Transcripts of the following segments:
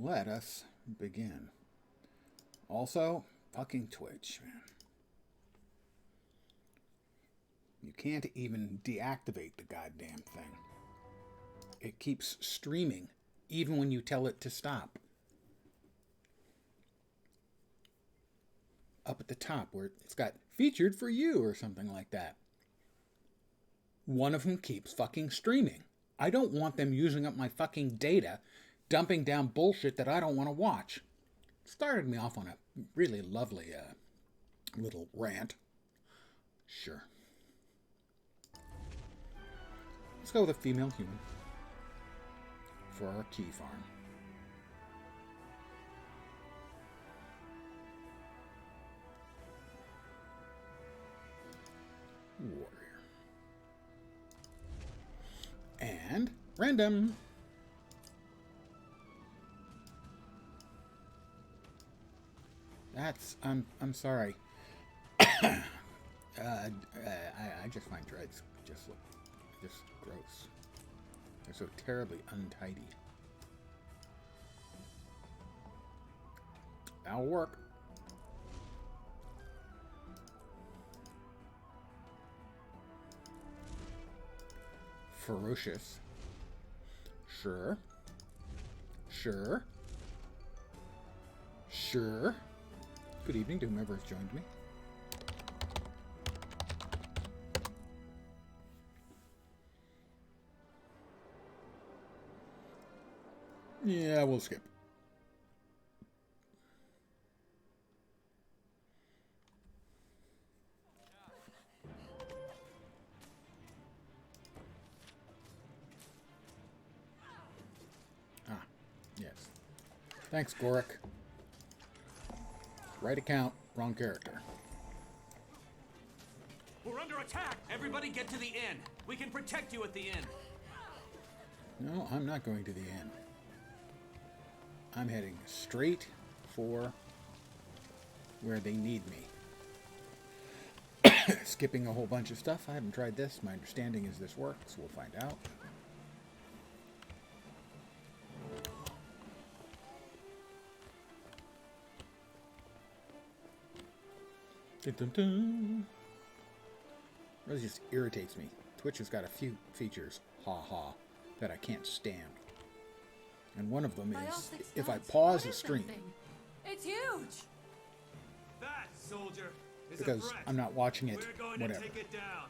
let us begin. Also, fucking Twitch, man. You can't even deactivate the goddamn thing. It keeps streaming, even when you tell it to stop. Up at the top where it's got featured for you or something like that. One of them keeps fucking streaming. I don't want them using up my fucking data, dumping down bullshit that I don't want to watch. Started me off on a really lovely little rant. Sure. Let's go with a female human for our key farm. Warrior. And random. That's I'm sorry. I just find dreads just gross. They're so terribly untidy. That'll work. Ferocious. Sure. Sure. Sure. Good evening to whomever has joined me. Yeah, we'll skip. Ah, yes. Thanks, Goric. Right account, wrong character. We're under attack! Everybody get to the inn! We can protect you at the inn! No, I'm not going to the inn. I'm heading straight for where they need me. Skipping a whole bunch of stuff. I haven't tried this. My understanding is this works. We'll find out. Dun, dun, dun. It really just irritates me. Twitch has got a few features, that I can't stand. And one of them is if I pause a stream. It's huge. That, soldier, is Because a threat. I'm not watching it, We're going whatever. to take it down.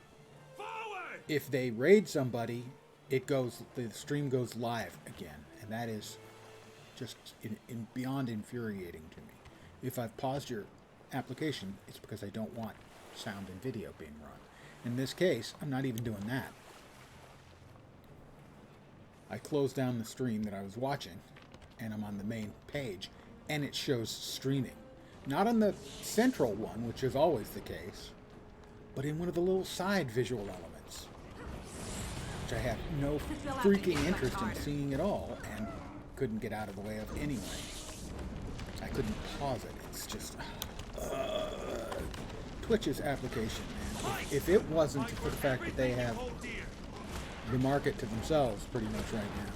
Forward! If they raid somebody, the stream goes live again. And that is just beyond infuriating to me. If I've paused your application, it's because I don't want sound and video being run. In this case, I'm not even doing that. I closed down the stream that I was watching, and I'm on the main page, and it shows streaming. Not on the central one, which is always the case, but in one of the little side visual elements, which I have no freaking interest in seeing at all, and couldn't get out of the way of anyway. I couldn't pause it. It's just... Twitch's application, man. If it wasn't for the fact that they have the market to themselves pretty much right now,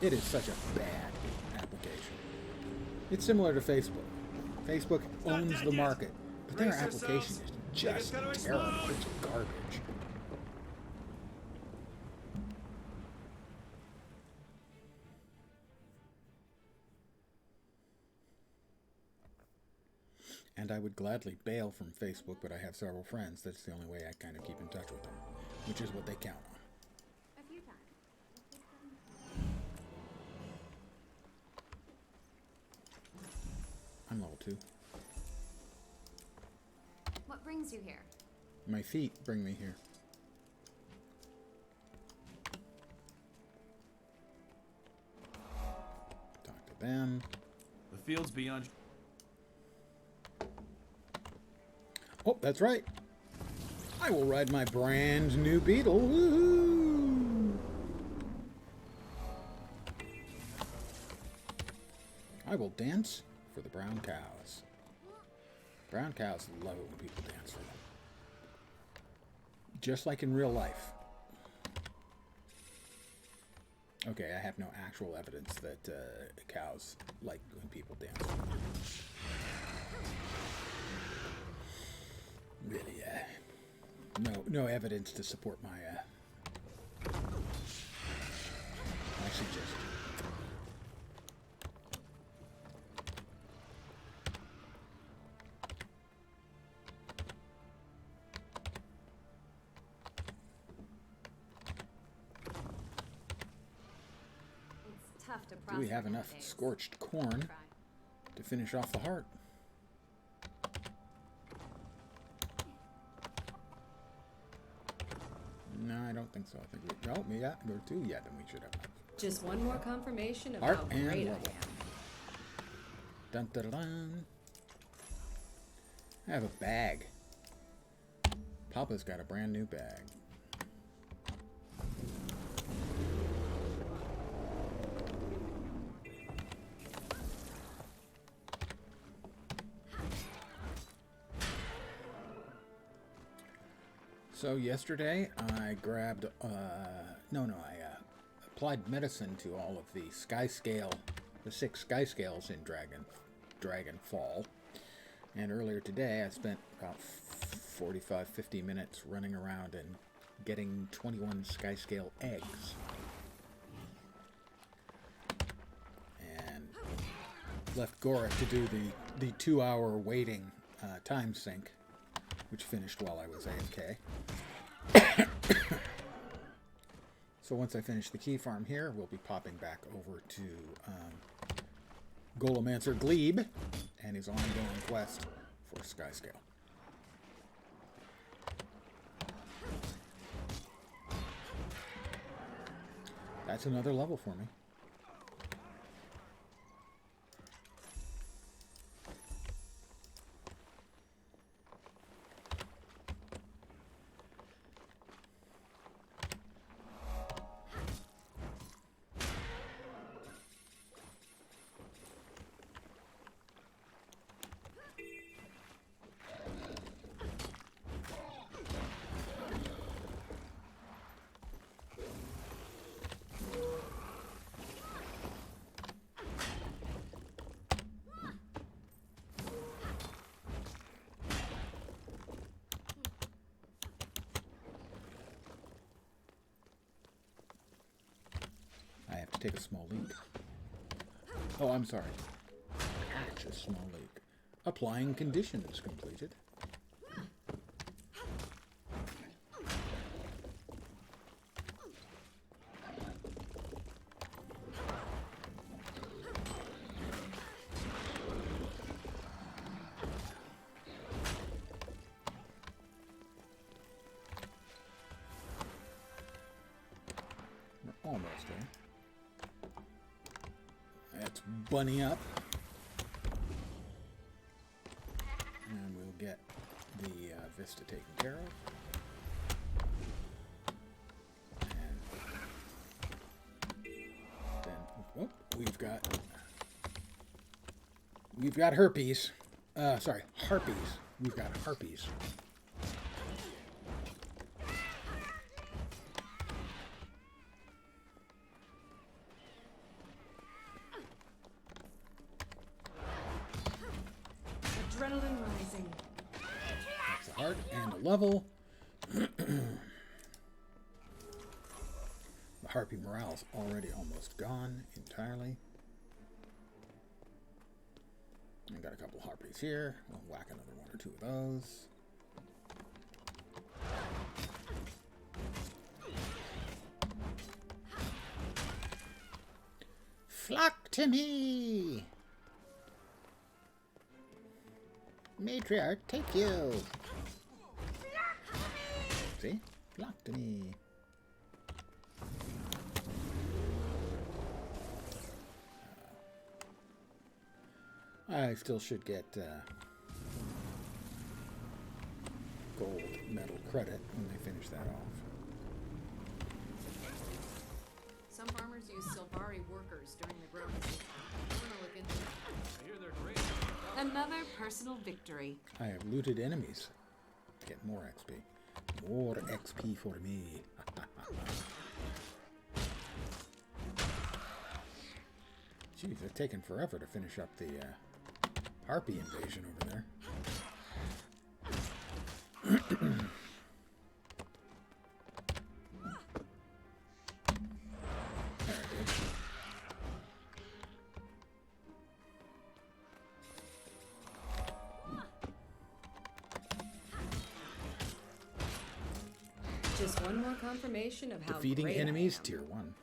it is such a bad application. It's similar to Facebook. Facebook owns the market, but their application is just terrible. It's garbage. And I would gladly bail from Facebook, but I have several friends. That's the only way I kind of keep in touch with them, which is what they count on. A few times. I'm level 2. What brings you here? My feet bring me here. Talk to them. The field's beyond... Oh, that's right. I will ride my brand new Beetle. Woohoo! I will dance for the brown cows. Brown cows love it when people dance for them. Just like in real life. Okay, I have no actual evidence that cows like when people dance. Really, no evidence to support my suggestion. It's tough to Do process we have enough nowadays. scorched corn to finish off the heart? No, I don't think so. I think we... Oh, yeah, there are 2 yet, then we should have enough. Just one more confirmation of Heart how and great I level. am. Dun, dun, dun, dun. I have a bag. Papa's got a brand new bag. So yesterday I grabbed, I applied medicine to all of the the 6 skyscales in Dragonfall. And earlier today I spent about 45-50 minutes running around and getting 21 skyscale eggs. And left Gora to do the 2-hour waiting time sync, which finished while I was AFK. So once I finish the key farm here, we'll be popping back over to Golomancer Glebe and his ongoing quest for skyscale. That's another level for me. I have to take a small leak. Oh, I'm sorry. Patch a small leak. Applying conditions completed. We're almost there. Let's bunny up. And we'll get the Vista taken care of. And then, we've got herpes. Sorry, harpies. We've got harpies. Adrenaline rising. That's a heart and a level. The harpy morale's already almost gone entirely. I got a couple harpies here. We'll whack another 1 or 2 of those. Flock to me! Matriarch, take you! See? Flock to me. I still should get gold medal credit when they finish that off. Some farmers use Silvari workers during the growing season. I'm gonna look into that. I hear they're great. Another personal victory. I have looted enemies. Get more XP. More XP for me. Geez, it's taken forever to finish up the harpy invasion over there. There it is. Just one more confirmation of how Defeating great enemies, I am. tier 1.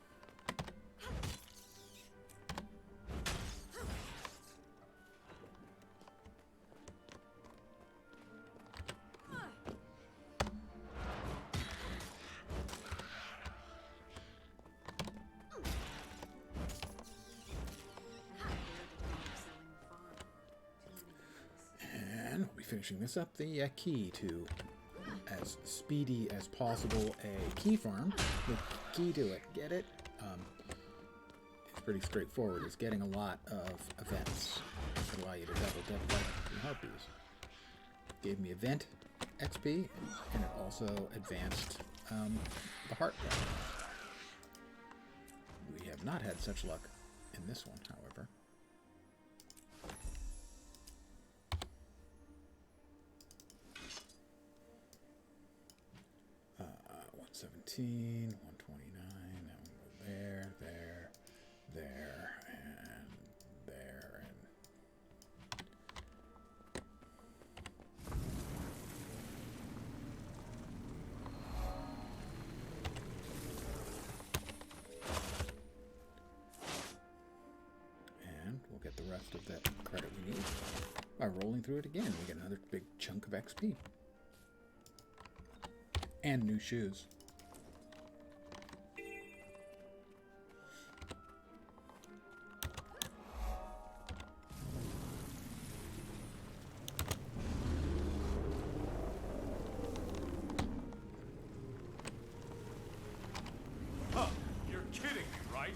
And we'll be finishing this up. The key to, as speedy as possible, a key farm. The key to it, get it? It's pretty straightforward. It's getting a lot of events that allow you to double like the harpies. Gave me event XP, and it also advanced the heart value. We have not had such luck in this one, however. 117, 129, that one go there, there, and there, and we'll get the rest of that credit we need by rolling through it again. We get another big chunk of XP. And new shoes. Huh, you're kidding me, right?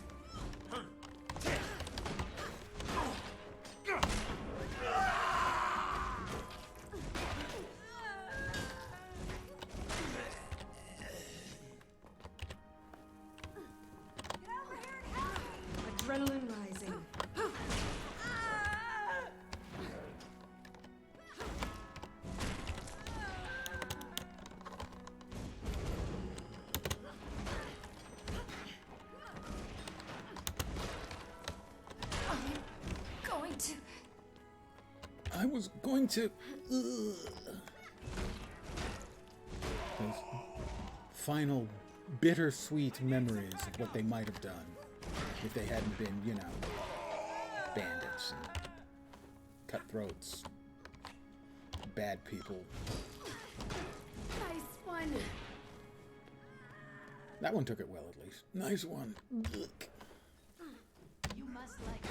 Adrenaline rising. Going to. I was going to... Those final bittersweet memories of what they might have done if they hadn't been, you know, bandits and cutthroats, bad people. Nice one. That one took it well, at least. Nice one. You must like.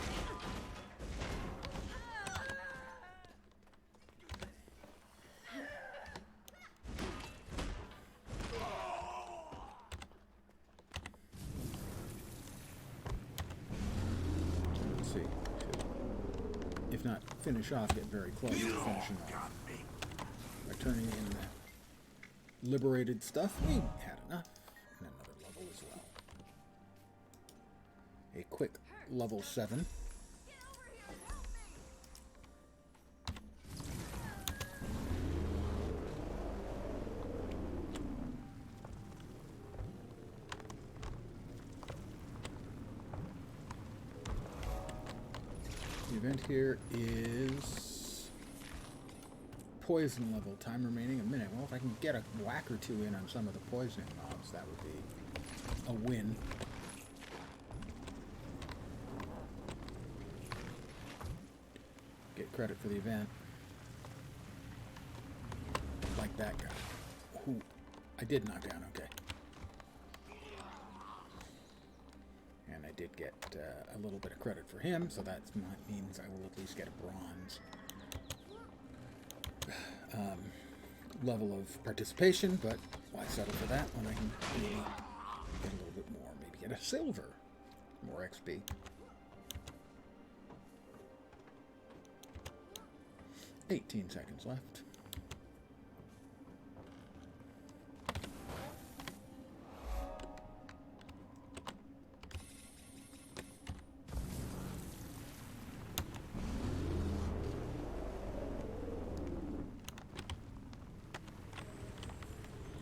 Let's see. If not finish off, get very close to finishing off. By turning in the liberated stuff, we had enough. And another level as well. A quick level 7. The event here is poison level. Time remaining a minute. Well, if I can get a whack or two in on some of the poisoning mobs, that would be a win. Get credit for the event. Like that guy. Who I did knock down, okay. And I did get a little bit of credit for him, so that means I will at least get a bronze level of participation, but why settle for that when I can maybe get a little bit more? Maybe get a silver. More XP. "18 seconds left.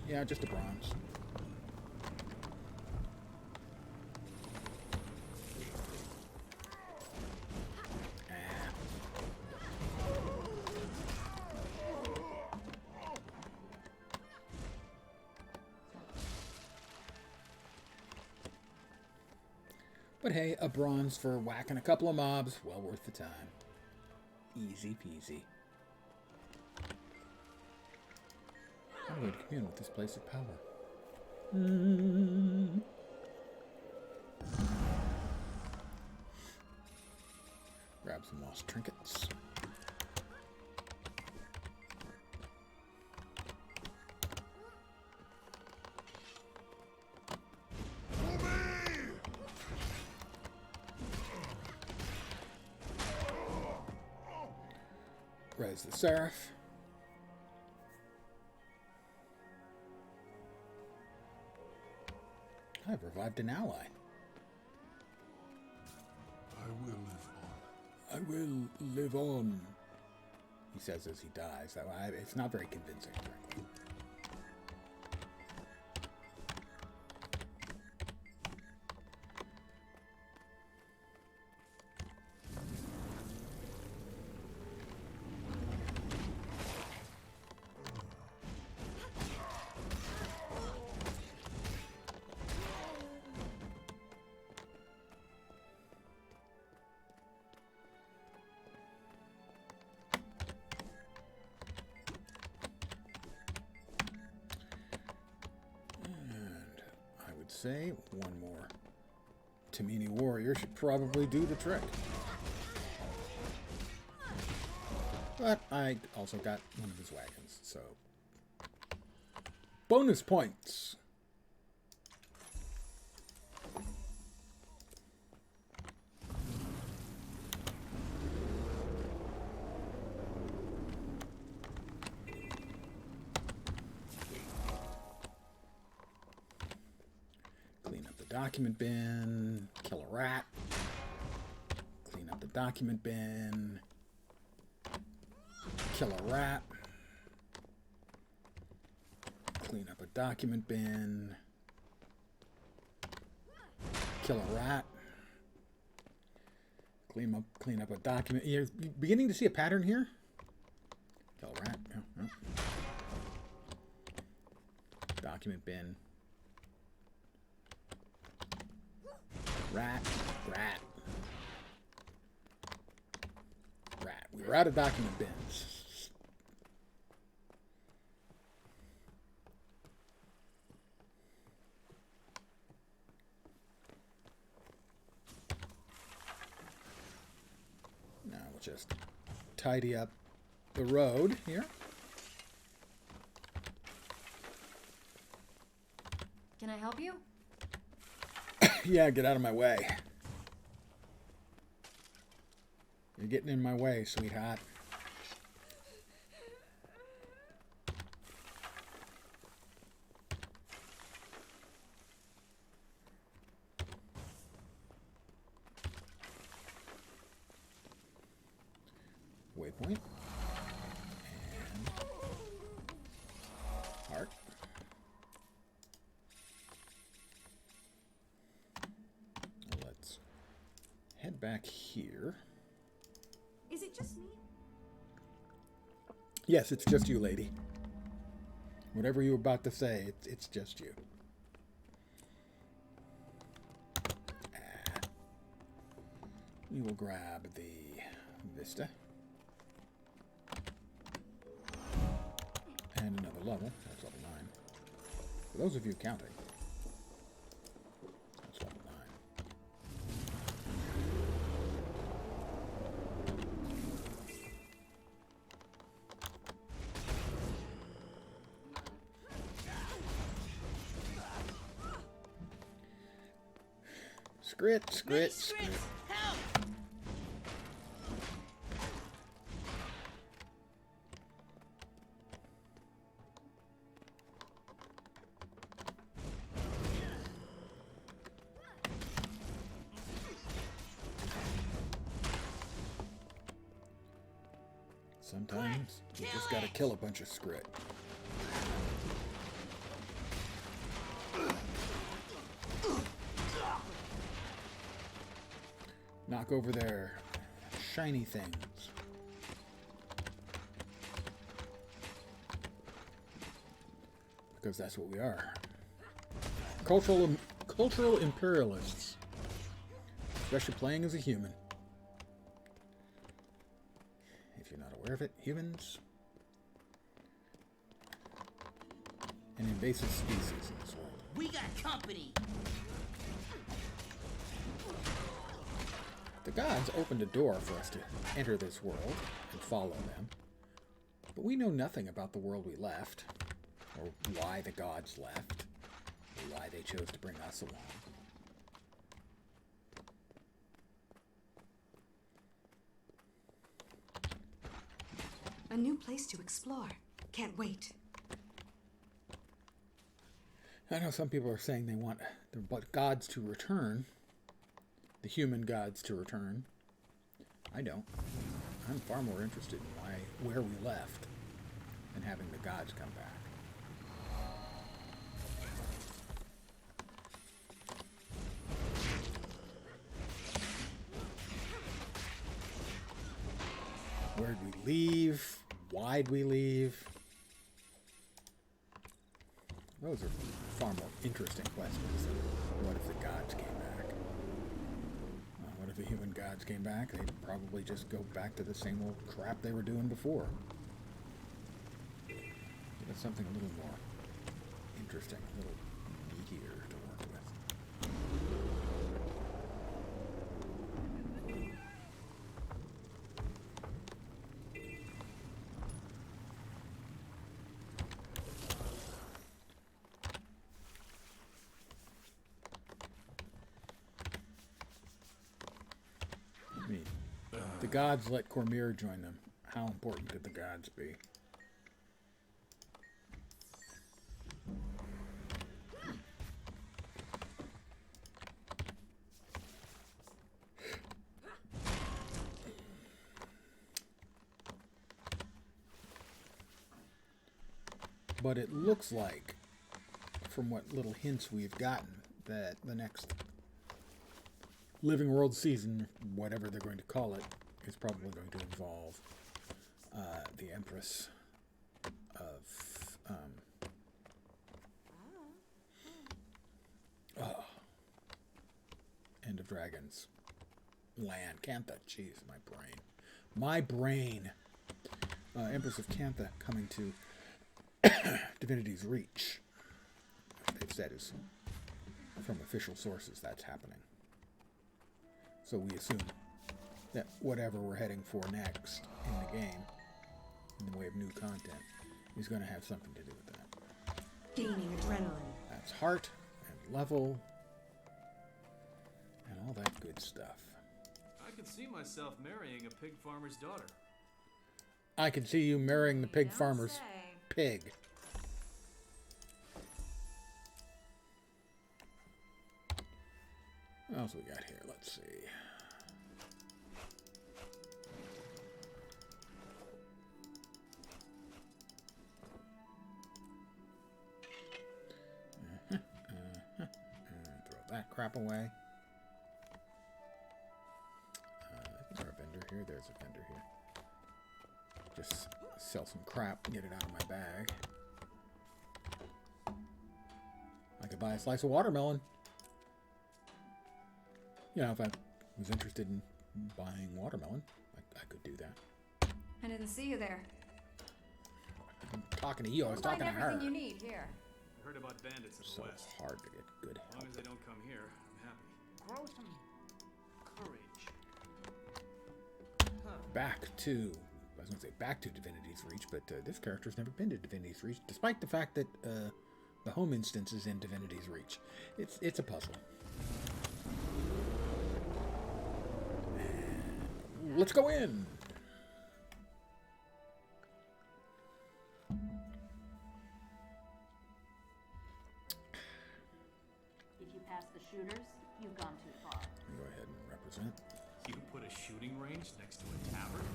Yeah, just a bronze. But hey, a bronze for whacking a couple of mobs, well worth the time. Easy peasy. How do I commune with this place of power? Grab some lost trinkets. Res the Seraph. I've revived an ally. I will live on. I will live on, he says as he dies. It's not very convincing, frankly. Say one more Tamini warrior should probably do the trick. But I also got one of his wagons, so bonus points. Document bin, kill a rat, clean up the document bin, kill a rat, clean up a document bin, kill a rat, clean up a document. You're beginning to see a pattern here? Kill a rat, no. Document bin. Rat. We were out of document bins. Now we'll just tidy up the road here. Can I help you? Yeah, get out of my way. You're getting in my way, sweetheart. Waypoint. And heart. Let's head back here. Is it just me? Yes, it's just you, lady. Whatever you were about to say, it's just you. We will grab the Vista. And another level. That's level 9. For those of you counting, that's level 9. Scrit. Sometimes you just gotta kill a bunch of scrit. Knock over their shiny things. Because that's what we are. Cultural imperialists. Especially playing as a human. If you're not aware of it, humans. An invasive species in this world. We got company. The gods opened a door for us to enter this world and follow them. But we know nothing about the world we left, or why the gods left, or why they chose to bring us along. A new place to explore. Can't wait. I know some people are saying they want the gods to return, the human gods to return. I don't. I'm far more interested in where we left than having the gods come back. Where'd we leave? Why'd we leave? Those are far more interesting questions than what if the gods came back? What if the human gods came back? They'd probably just go back to the same old crap they were doing before. Give us something a little more interesting, a little meatier to work with. The gods let Cormyr join them. How important could the gods be? But it looks like, from what little hints we've gotten, that the next Living World season, whatever they're going to call it, is probably going to involve the Empress of End of Dragons land. Cantha. Jeez, my brain. Empress of Cantha coming to Divinity's Reach. They've said is from official sources that's happening. So we assume that whatever we're heading for next in the game, in the way of new content, is going to have something to do with that. Gaining adrenaline. That's heart and level and all that good stuff. I could see myself marrying a pig farmer's daughter. I can see you marrying the pig farmer's pig. What else we got here? Let's see. Throw that crap away. Is there a vendor here? There's a vendor here. Just sell some crap and get it out of my bag. I could buy a slice of watermelon. You know, if I was interested in buying watermelon, I could do that. I didn't see you there. I'm talking to you. I was talking to her. Everything you need here. I heard about bandits in the So west. hard to get good As long help. as they don't come here, I'm happy. Grow some courage. I was going to say back to Divinity's Reach, but this character's never been to Divinity's Reach, despite the fact that the home instance is in Divinity's Reach. It's a puzzle. Let's go in. If you pass the shooters, you've gone too far. Go ahead and represent. You put a shooting range next to a tavern?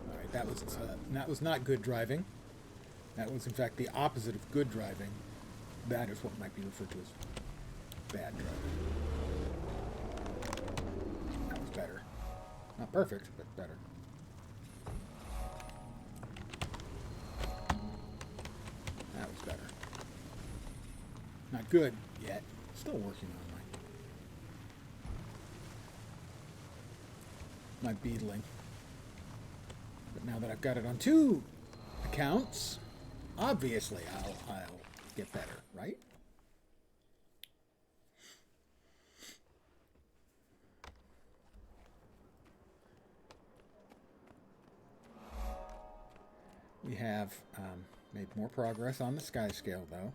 All right, that was not good driving. That was, in fact, the opposite of good driving. That is what might be referred to as bad driving. Not perfect, but better. That was better. Not good yet. Still working on my beetling. But now that I've got it on 2 accounts, obviously I'll get better, right? We have made more progress on the sky scale, though.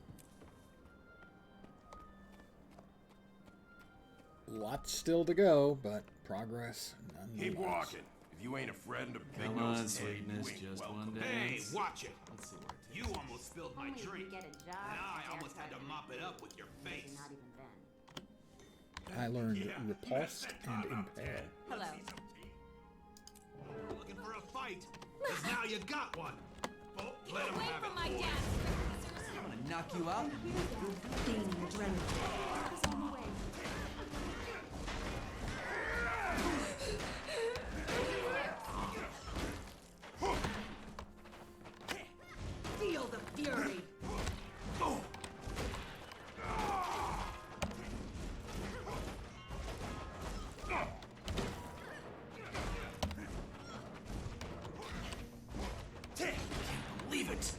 Lots still to go, but progress nonetheless. Keep walking. If you ain't a friend of Big Come on, Nose's head, sweetness, you ain't just welcome. one Hey, dance. watch it. Let's see where it You takes us. almost spilled my Only if you drink. get a job And I as almost had to haircut mop it and up with your maybe face. not even then. I learned Yeah, repulsed mess that and time up, impale. Ted. Hello. Let's see some teeth. You're looking for a fight. Because now you got one. Oh, let him have it, boy. I'm gonna knock you out. Gaining adrenaline. Feel the fury. Can't believe it.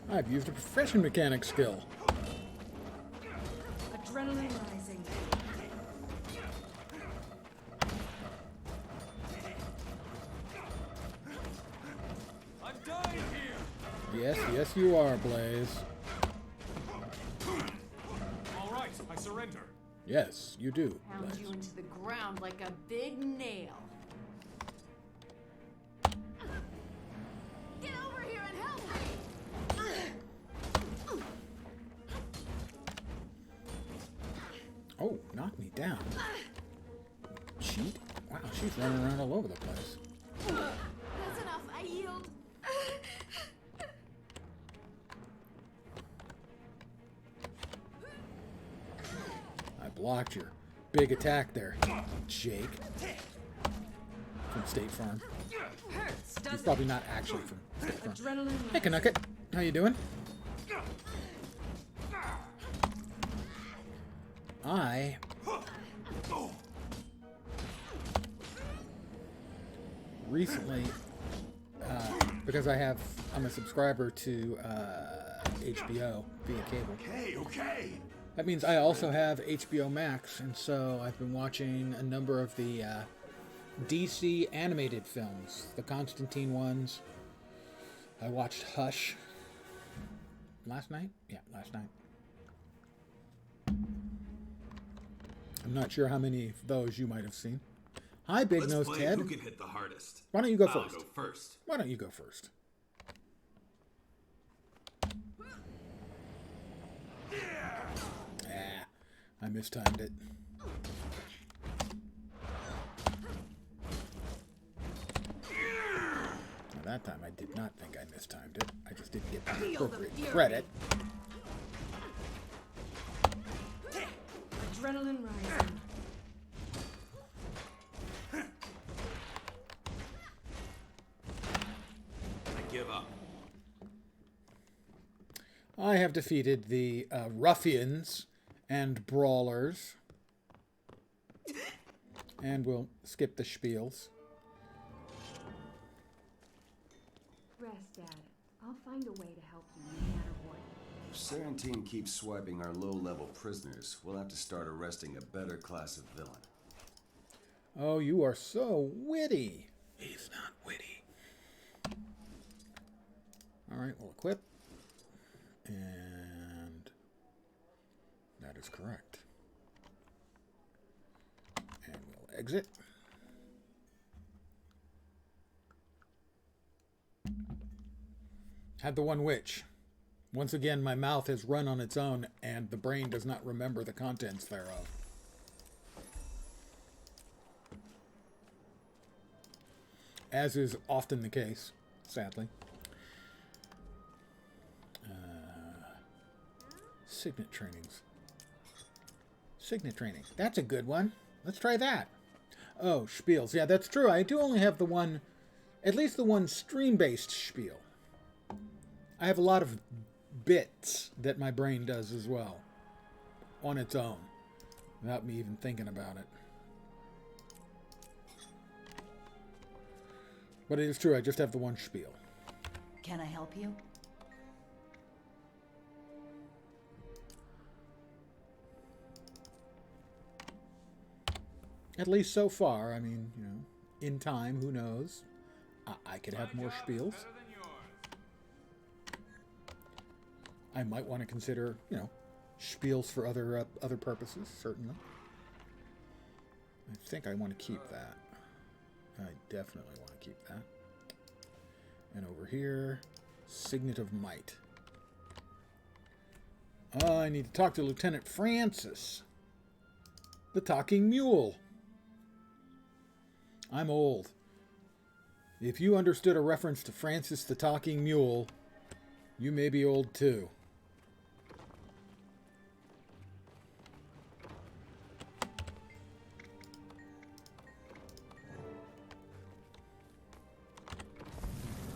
I've used a profession mechanic skill. Adrenaline rising. I'm dying here. Yes, yes you are, Blaze. All right, I surrender. Yes, you do, Pound Blaze. you into the ground like a big nail. Get over here and help me! Oh, knock me down. Cheat? Wow, she's running around all over the place. That's enough, I yield. I blocked your big attack there, Jake. From State Farm. Hurts, He's doesn't probably not actually from State Farm. Adrenaline Hey, rising. Canucket. How you doing? I recently, because I'm a subscriber to HBO via cable. Okay, okay. That means I also have HBO Max, and so I've been watching a number of the DC animated films, the Constantine ones. I watched Hush last night. Yeah, last night. I'm not sure how many of those you might have seen. Hi, Big Let's Nose play Ted. who can hit the hardest. Why don't you go I'll first? go first. Why don't you go first? Ah, I mistimed it. Now, that time I did not think I mistimed it. I just didn't get the appropriate credit. Adrenaline rising. I give up. I have defeated the ruffians and brawlers. And we'll skip the spiels. Rest, Dad. I'll find a way to help you no matter what. If Sarantine keeps swiping our low-level prisoners, we'll have to start arresting a better class of villain. Oh, you are so witty. He's not witty. All right, we'll equip. And that is correct. And we'll exit. Had the one witch. Once again, my mouth has run on its own, and the brain does not remember the contents thereof. As is often the case, sadly. Signet trainings. Signet training. That's a good one. Let's try that. Oh, spiels. Yeah, that's true. I do only have the one, at least the one stream-based spiel. I have a lot of bits that my brain does as well, on its own, without me even thinking about it. But it is true, I just have the one spiel. Can I help you? At least so far. I mean, you know, in time, who knows? I could have more spiels. I might want to consider, you know, spiels for other purposes, certainly. I think I want to keep that. I definitely want to keep that. And over here, Signet of Might. Oh, I need to talk to Lieutenant Francis, the talking mule. I'm old. If you understood a reference to Francis the talking mule, you may be old too.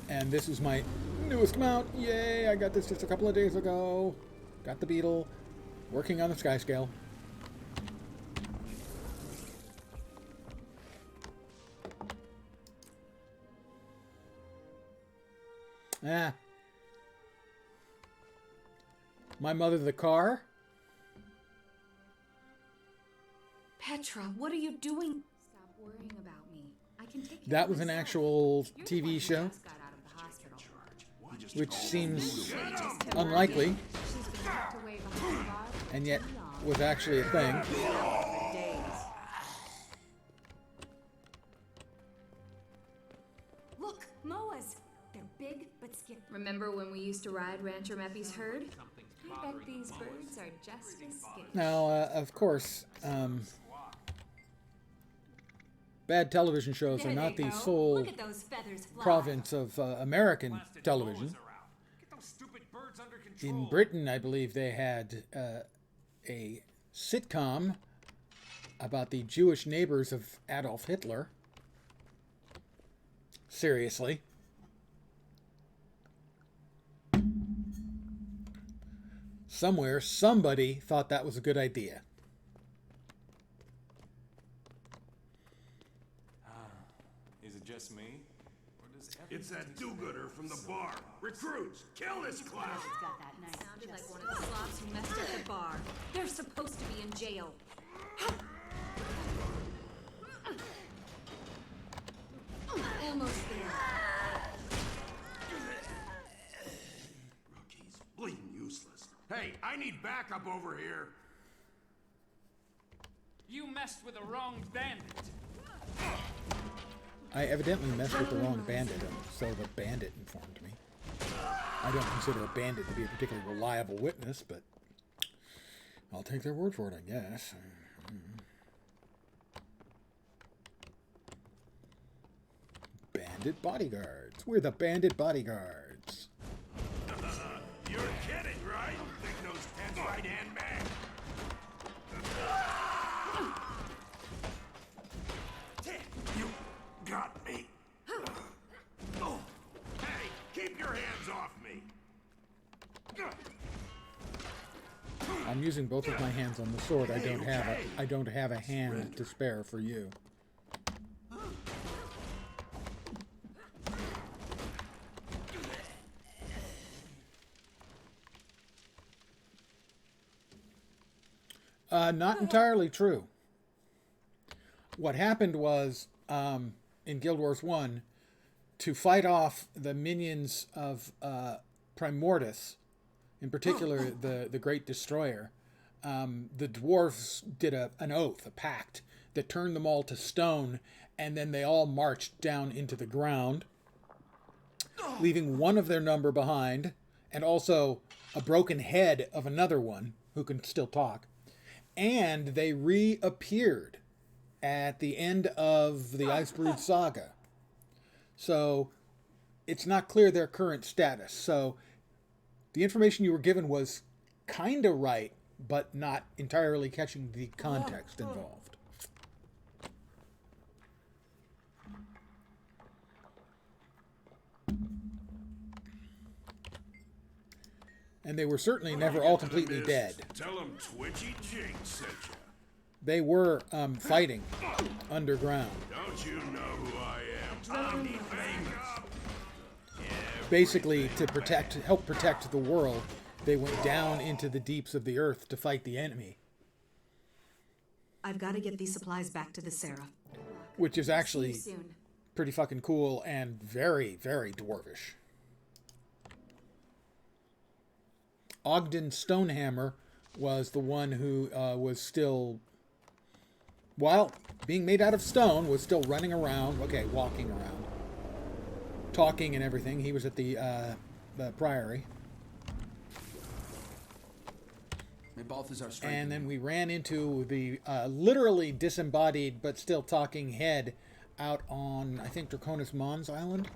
And this is my newest mount. Yay, I got this just a couple of days ago. Got the Beetle. Working on the skyscale. My mother the car. Petra, what are you doing? Stop worrying about me. I can take care That of was an myself. actual You're the one TV who show, just got out of the hospital. which seems unlikely, She's been locked away behind bars and yet too long. was actually a thing. Days. Look, moas. They're big but skippy. Remember when we used to ride Rancher Meppy's herd? I bet these birds are just as skittish. Now, of course, bad television shows are not the sole Look at those feathers fly. province of American television. Get those stupid birds under control. In Britain, I believe they had a sitcom about the Jewish neighbors of Adolf Hitler. Seriously. Somewhere, somebody thought that was a good idea. Is it just me? Or does It's that do-gooder from the bar. Recruits, kill this clown! It's got that nice. Sounded like one of the slobs who messed up the bar. They're supposed to be in jail. Almost there. Rookies, bleeding useless. Hey, I need backup over here. You messed with the wrong bandit. I evidently messed with the wrong bandit, and so the bandit informed me. I don't consider a bandit to be a particularly reliable witness, but I'll take their word for it, I guess. Bandit bodyguards. We're the bandit bodyguards. You're kidding, right? Big-nosed ten's right-hand man. You got me. Oh, hey, keep your hands off me. I'm using both of my hands on the sword. I don't have a hand to spare for you. Not entirely true. What happened was, in Guild Wars 1, to fight off the minions of Primordus, in particular the Great Destroyer, the dwarves did an oath, a pact, that turned them all to stone, and then they all marched down into the ground, leaving one of their number behind, and also a broken head of another one who can still talk. And they reappeared at the end of the Icebrood saga. So it's not clear their current status. So the information you were given was kind of right, but not entirely catching the context involved. And they were certainly never all completely dead. Tell them Twitchy Jake sent you. They were fighting underground. Don't you know who I am? Basically, to help protect the world, they went down into the deeps of the earth to fight the enemy. I've got to get these supplies back to the Sarah. Which is actually See you soon. pretty fucking cool and very, very dwarvish. Ogden Stonehammer was the one who was still, while being made out of stone, was still running around, walking around, talking and everything. He was at the priory. And then we ran into the literally disembodied but still talking head out on, I think, Draconis Mons Island.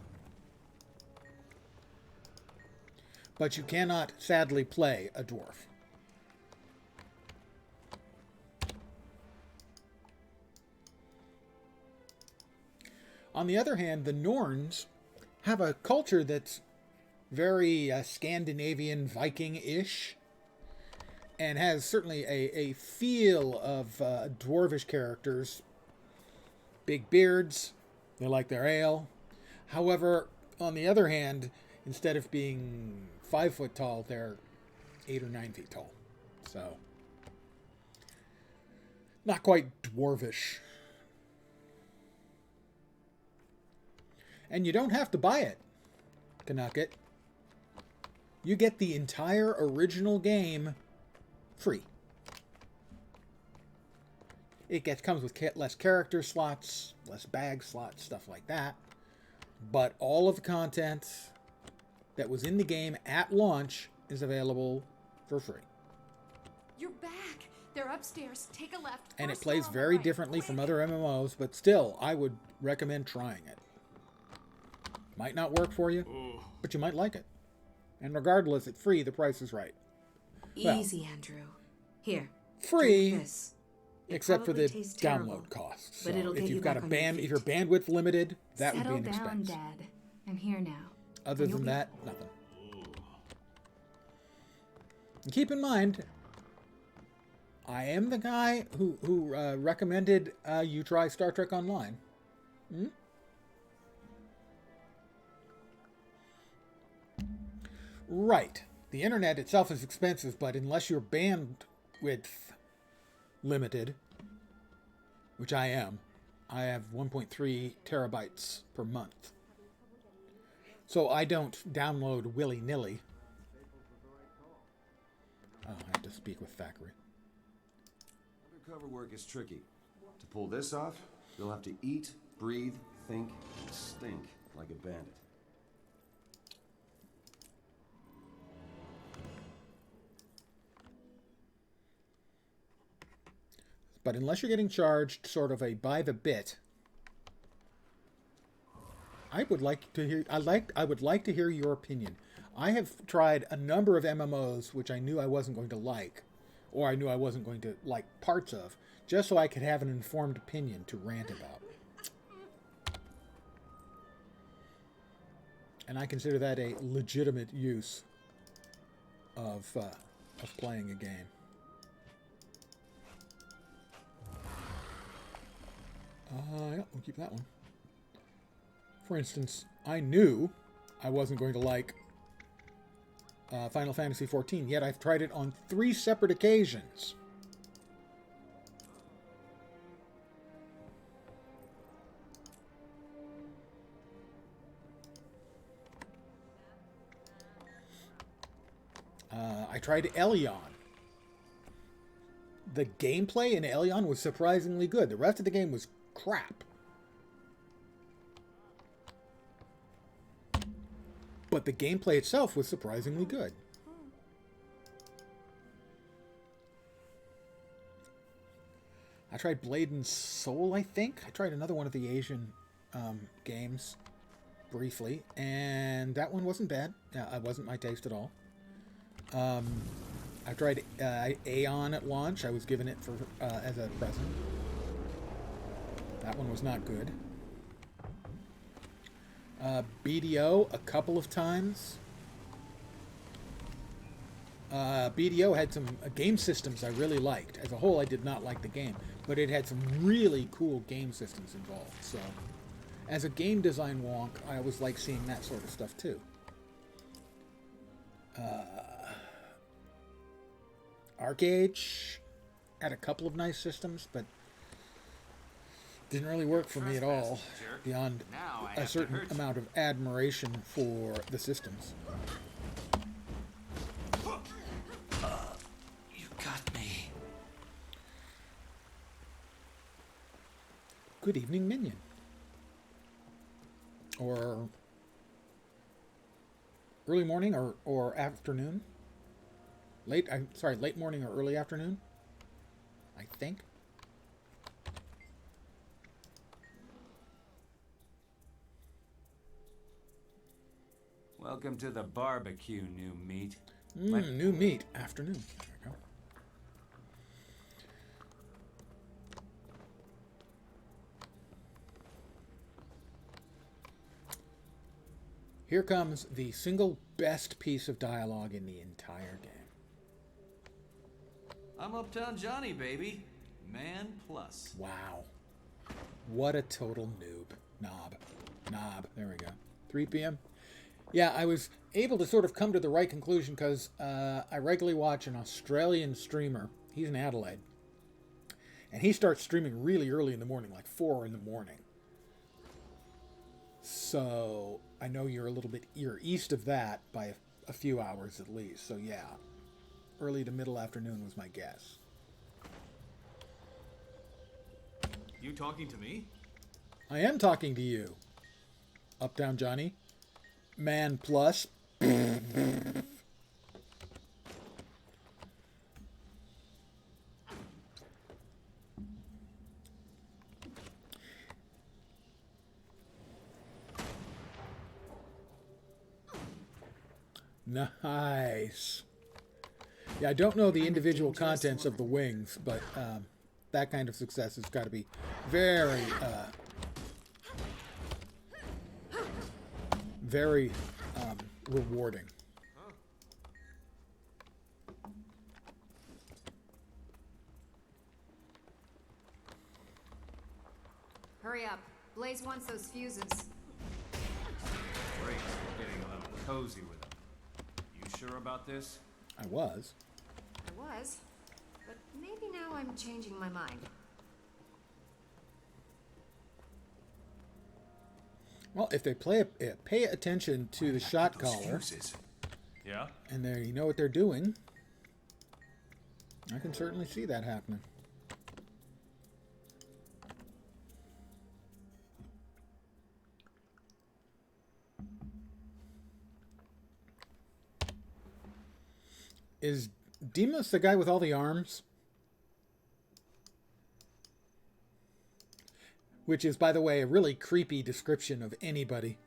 But you cannot, sadly, play a dwarf. On the other hand, the Norns have a culture that's very Scandinavian Viking-ish, and has certainly a feel of dwarvish characters. Big beards, they like their ale. However, on the other hand, instead of being 5 foot tall, they're 8 or 9 feet tall. So, not quite dwarvish. And you don't have to buy it, Canucket. You get the entire original game free. It comes with less character slots, less bag slots, stuff like that. But all of the content that was in the game at launch is available for free. You're back. They're upstairs. Take a left. And it First plays door on the very right. differently from Quick. other MMOs, but still, I would recommend trying it. Might not work for you, but you might like it. And regardless, it's free, the price is right. Well, Easy, Andrew. Here. free, drink this. It except for probably the tastes download terrible, costs. but So it'll if get you've you got back a on your band, if feet. you're bandwidth limited, that Settle would be an down, expense. Dad. I'm here now. Other than that, nothing. And keep in mind, I am the guy who recommended you try Star Trek Online. Hmm? Right. The internet itself is expensive, but unless you're bandwidth limited, which I am, I have 1.3 terabytes per month. So I don't download willy-nilly. Oh, I have to speak with Thackeray. Undercover work is tricky. To pull this off, you'll have to eat, breathe, think, and stink like a bandit. But unless you're getting charged sort of a by the bit, I would like to hear your opinion. I have tried a number of MMOs which I knew I wasn't going to like, or I knew I wasn't going to like parts of, just so I could have an informed opinion to rant about. And I consider that a legitimate use of playing a game. Yeah, we'll keep that one. For instance, I knew I wasn't going to like Final Fantasy XIV, yet I've tried it on 3 separate occasions. I tried Elion. The gameplay in Elion was surprisingly good. The rest of the game was crap. But the gameplay itself was surprisingly good. I tried Blade and Soul, I think. I tried another one of the Asian games briefly, and that one wasn't bad. It wasn't my taste at all. I tried Aeon at launch. I was given it for as a present. That one was not good. BDO a couple of times. BDO had some game systems I really liked. As a whole, I did not like the game, but it had some really cool game systems involved. So, as a game design wonk, I always like seeing that sort of stuff too. Arcade had a couple of nice systems, but didn't really work for me at all, beyond a certain amount of admiration for the systems. You got me. Good evening, Minion. Or early morning or afternoon. Late morning or early afternoon, I think. Welcome to the barbecue, new meat. New meat, afternoon. There we go. Here comes the single best piece of dialogue in the entire game. I'm Uptown Johnny, baby. Man plus. Wow. What a total noob. Knob. There we go. 3 p.m. Yeah, I was able to sort of come to the right conclusion because I regularly watch an Australian streamer. He's in Adelaide. And he starts streaming really early in the morning, like 4 in the morning. So I know you're east of that by a few hours at least. So yeah, early to middle afternoon was my guess. You talking to me? I am talking to you, Uptown Johnny. Man plus. Nice. Yeah, I don't know the individual contents of the wings, but that kind of success has got to be very, very rewarding. Hurry up. Blaze wants those fuses. Great. Getting a little cozy with them. You sure about this? I was. I was. But maybe now I'm changing my mind. Well, if they pay attention to the shot caller, Yeah? and they know what they're doing, I can certainly see that happening. Is Demos the guy with all the arms? Which is, by the way, a really creepy description of anybody.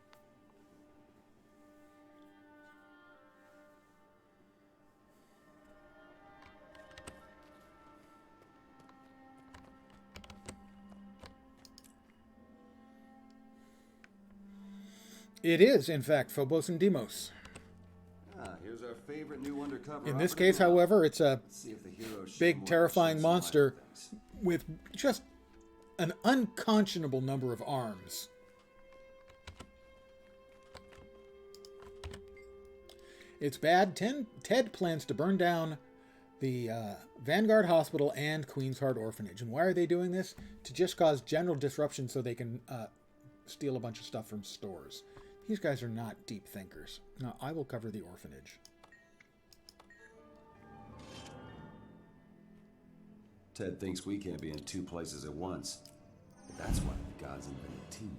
It is, in fact, Phobos and Deimos. Here's our favorite new undercover. In this case, however, it's a Let's see if the hero big, terrifying monster with just an unconscionable number of arms. It's bad. Ted plans to burn down the Vanguard Hospital and Queen's Heart Orphanage. And why are they doing this? To just cause general disruption so they can steal a bunch of stuff from stores. These guys are not deep thinkers. Now, I will cover the orphanage. Ted thinks we can't be in two places at once. But that's why the gods invented teamwork.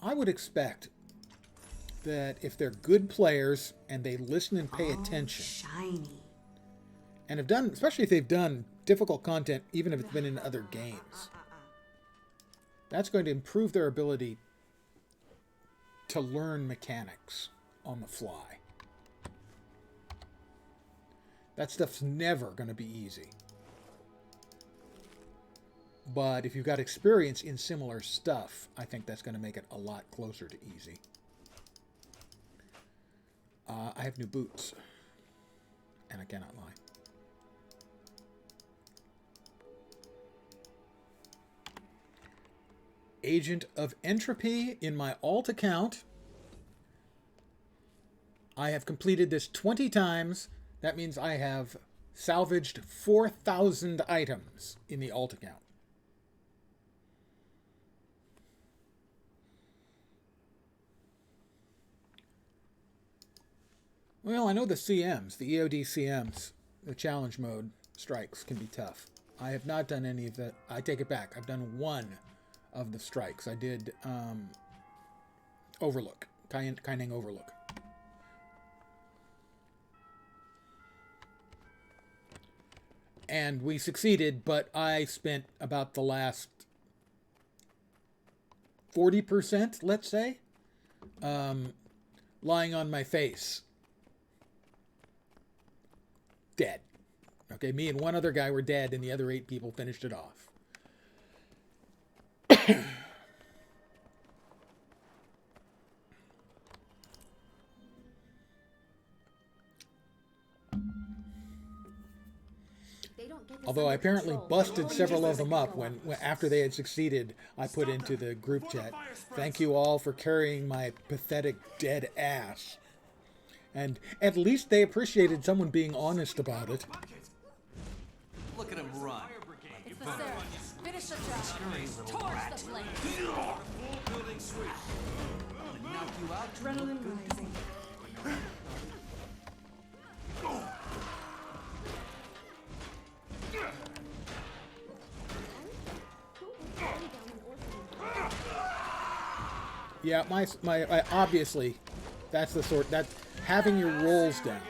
I would expect that if they're good players and they listen and pay attention, Shiny. and have done, especially if they've done difficult content, even if it's been in other games, that's going to improve their ability to learn mechanics on the fly. That stuff's never going to be easy. But if you've got experience in similar stuff, I think that's going to make it a lot closer to easy. I have new boots, and I cannot lie. Agent of Entropy in my alt account. I have completed this 20 times. That means I have salvaged 4,000 items in the alt account. Well, I know the CMs, the EOD CMs, the challenge mode strikes can be tough. I have not done any of that. I take it back. I've done one of the strikes. I did Overlook, Kaining Overlook. And we succeeded, but I spent about the last 40%, let's say, lying on my face. Dead. Okay, me and one other guy were dead, and the other 8 people finished it off. Although I apparently busted several of them up when after they had succeeded, I put into the group chat, "Thank you all for carrying my pathetic dead ass." And at least they appreciated someone being honest about it. Look at him run. It's the Sarah. Finish the job. Towards the flame. Full building sweep. Knock you out. Adrenaline rising. Yeah, my obviously, that's the sort that having your rolls down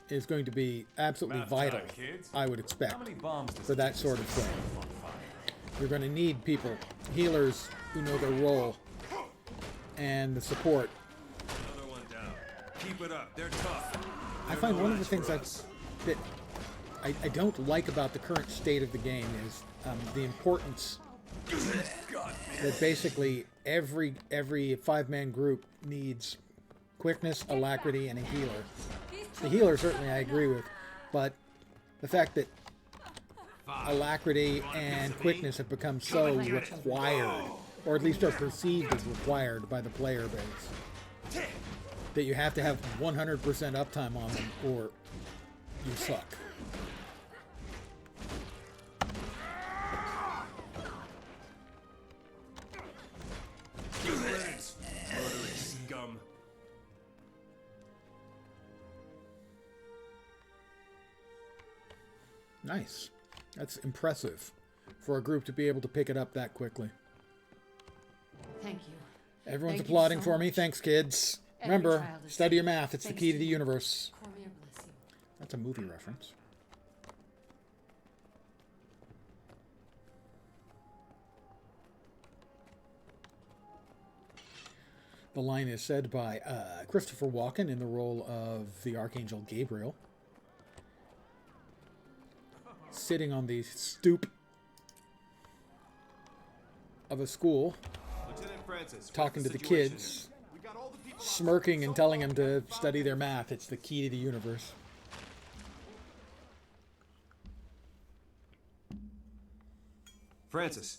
is going to be absolutely vital. I would expect for that sort of thing. You're going to need people, healers who know their role, and the support. Another one down. Keep it up. They're tough. I find one of the things that I don't like about the current state of the game is the importance that basically every 5-man group needs quickness, alacrity, and a healer. The healer certainly I agree with, but the fact that alacrity and quickness have become so required, or at least are perceived as required by the player base, that you have to have 100% uptime on them or you suck. Scum. Nice. That's impressive for a group to be able to pick it up that quickly. Thank you. Everyone's Thank you applauding so for me. much. Thanks, kids. Every Remember, child is study your math. It's the thanks key to to the you. universe. Cormier bless you. That's a movie reference. The line is said by Christopher Walken in the role of the Archangel Gabriel, sitting on the stoop of a school, Lieutenant Francis, talking to the situation? kids, We got all the people smirking and telling them to study their math. It's the key to the universe. Francis,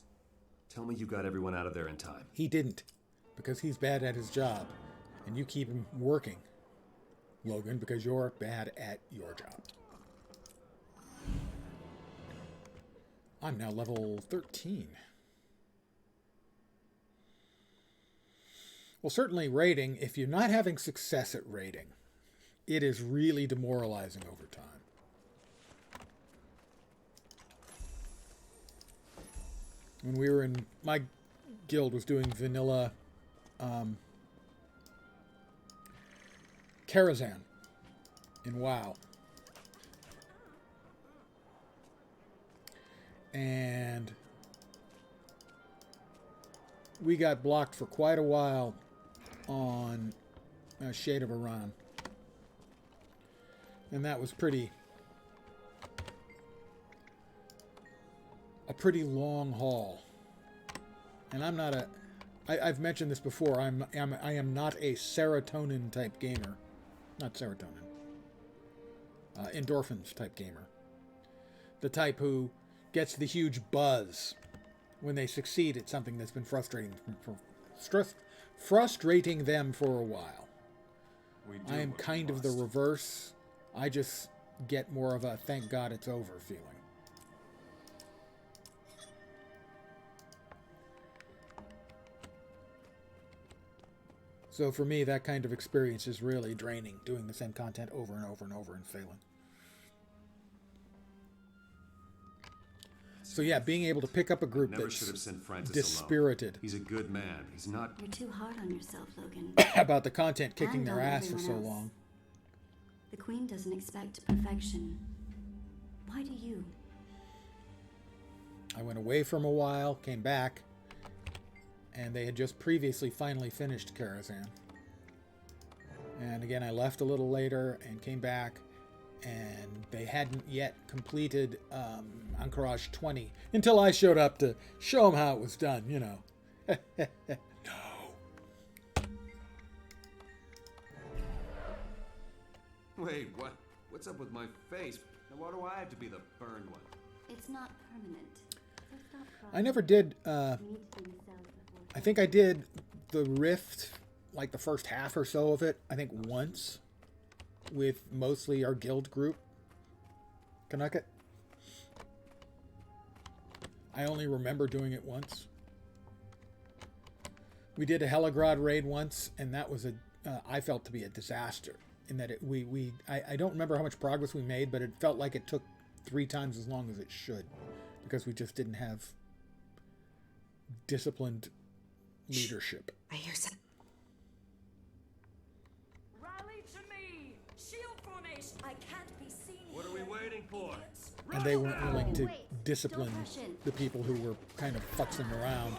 tell me you got everyone out of there in time. He didn't, because he's bad at his job, and you keep him working, Logan, because you're bad at your job. I'm now level 13. Well, certainly raiding, if you're not having success at raiding, it is really demoralizing over time. When we were in, my guild was doing vanilla Karazhan in WoW. And we got blocked for quite a while on Shade of Iran. And that was a pretty long haul. And I'm not I've mentioned this before. I am not a serotonin type gamer. Not serotonin. Endorphins type gamer. The type who gets the huge buzz when they succeed at something that's been frustrating them for a while. I am kind of the reverse. I just get more of a thank God it's over feeling. So for me, that kind of experience is really draining, doing the same content over and over and over and failing. So yeah, being able to pick up a group that's dispirited. He's a good man. He's not. You're too hard on yourself, Logan. About the content kicking their ass for so long. The Queen doesn't expect perfection. Why do you? I went away from a while, came back, and they had just previously finally finished Karazhan. And again, I left a little later and came back, and they hadn't yet completed Anchorage 20 until I showed up to show them how it was done, you know. No. Wait, what? What's up with my face? Now why do I have to be the burned one? It's not permanent. So stop crying. I never did, You need to do the cells before. I think I did the Rift, like the first half or so of it, I think once, with mostly our guild group. Canucket. I only remember doing it once. We did a Heligrod raid once, and that was I felt to be a disaster. In that I don't remember how much progress we made, but it felt like it took 3 times as long as it should, because we just didn't have disciplined leadership. I hear some. Rally to me! Shield formation! I can't be seen. What are we waiting for? And they weren't willing to discipline the people who were kind of futzing around.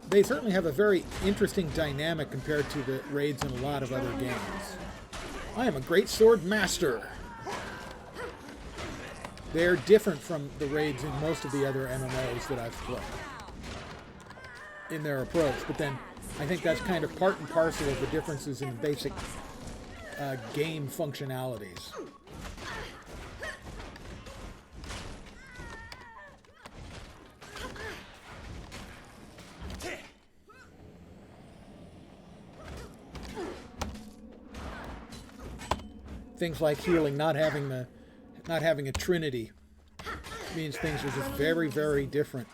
They certainly have a very interesting dynamic compared to the raids in a lot of other games. I am a great sword master. They're different from the raids in most of the other MMOs that I've played in their approach, but then I think that's kind of part and parcel of the differences in basic game functionalities. Things like healing, not having a trinity, means things are just very, very different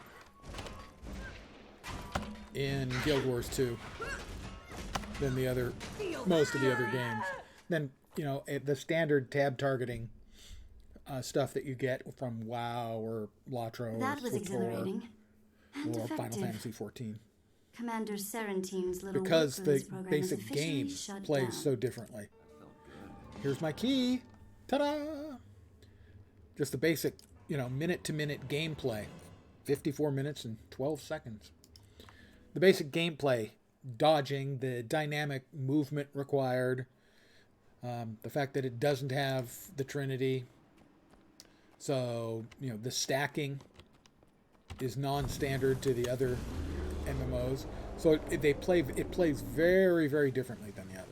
in Guild Wars 2 than most of the other games. Then, you know, the standard tab targeting stuff that you get from WoW or Latro That was exhilarating and or effective. Final Fantasy 14. Commander Serentine's little Because the work program is basic officially game shut plays down. so differently. Here's my key. Ta-da! Just the basic, you know, minute-to-minute gameplay. 54 minutes and 12 seconds. The basic gameplay, dodging, the dynamic movement required, the fact that it doesn't have the Trinity. So, you know, the stacking is non-standard to the other MMOs. So it plays very, very differently than the others.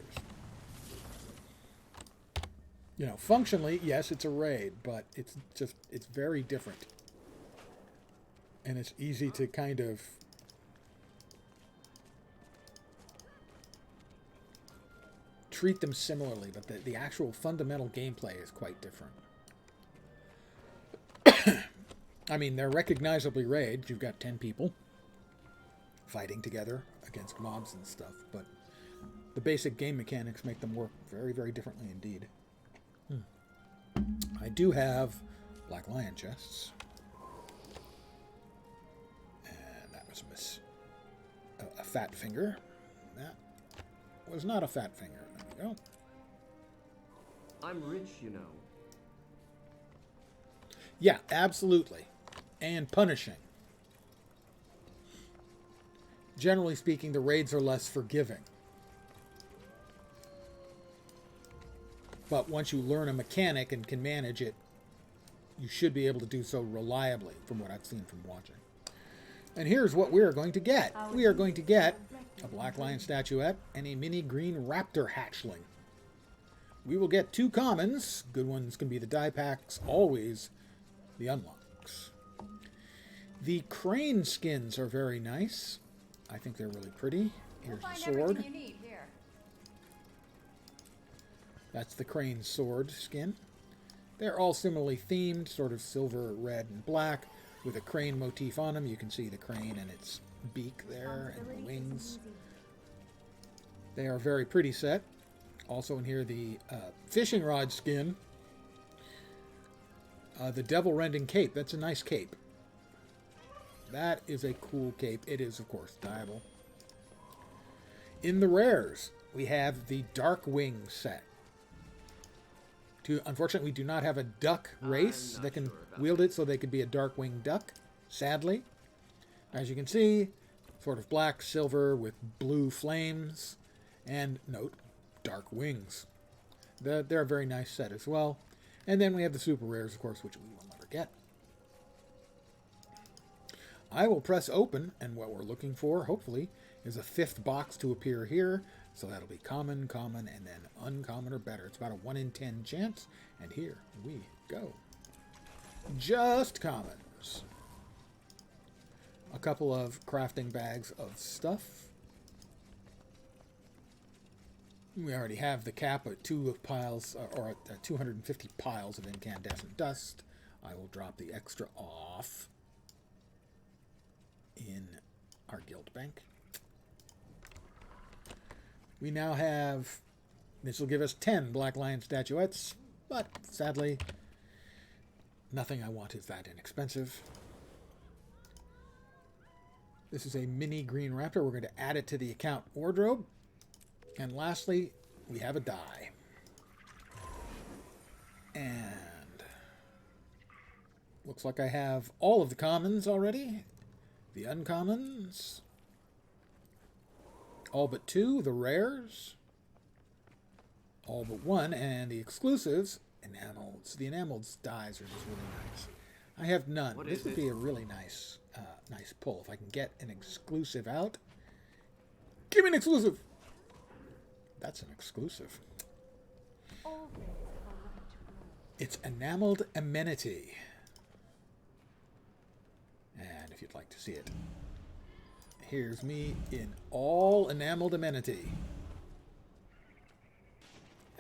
You know, functionally, yes, it's a raid, but it's very different. And it's easy to kind of treat them similarly, but the actual fundamental gameplay is quite different. I mean, they're recognizably raids. You've got 10 people fighting together against mobs and stuff, but the basic game mechanics make them work very, very differently indeed. I do have Black Lion chests. There's a fat finger. That was not a fat finger. There we go. I'm rich, you know. Yeah, absolutely. And punishing. Generally speaking, the raids are less forgiving. But once you learn a mechanic and can manage it, you should be able to do so reliably, from what I've seen from watching. And here's what we're going to get. We are going to get a black lion statuette and a mini green raptor hatchling. We will get 2 commons. Good ones can be the die packs, always the unlocks. The crane skins are very nice. I think they're really pretty. Here's the sword. You need here. That's the crane sword skin. They're all similarly themed, sort of silver, red, and black, with a crane motif on them. You can see the crane and its beak there, and the wings. They are a very pretty set. Also in here, the fishing rod skin. The devil rending cape. That's a nice cape. That is a cool cape. It is, of course, dyeable. In the rares, we have the Dark Wing set. Unfortunately, we do not have a duck race that can wield it, so they could be a Dark Wing duck, sadly. As you can see, sort of black, silver with blue flames, and note, dark wings. They're a very nice set as well. And then we have the super rares, of course, which we will never get. I will press open, and what we're looking for, hopefully, is a 5th box to appear here. So that'll be common, common, and then uncommon or better. It's about a 1 in 10 chance, and here we go. Just commons. A couple of crafting bags of stuff. We already have the cap at 2 piles, or at 250 piles of incandescent dust. I will drop the extra off in our guild bank. We now have, this will give us 10 Black Lion statuettes, but sadly, nothing I want is that inexpensive. This is a mini green raptor. We're going to add it to the account wardrobe. And lastly, we have a die. And looks like I have all of the commons already. The uncommons. All but 2, the rares. All but 1, and the exclusives, enamels. The enameled dies are just really nice. I have none. This would be a really nice, nice pull. If I can get an exclusive out. Give me an exclusive! That's an exclusive. It's enameled amenity. And if you'd like to see it. Here's me in all enameled amenity.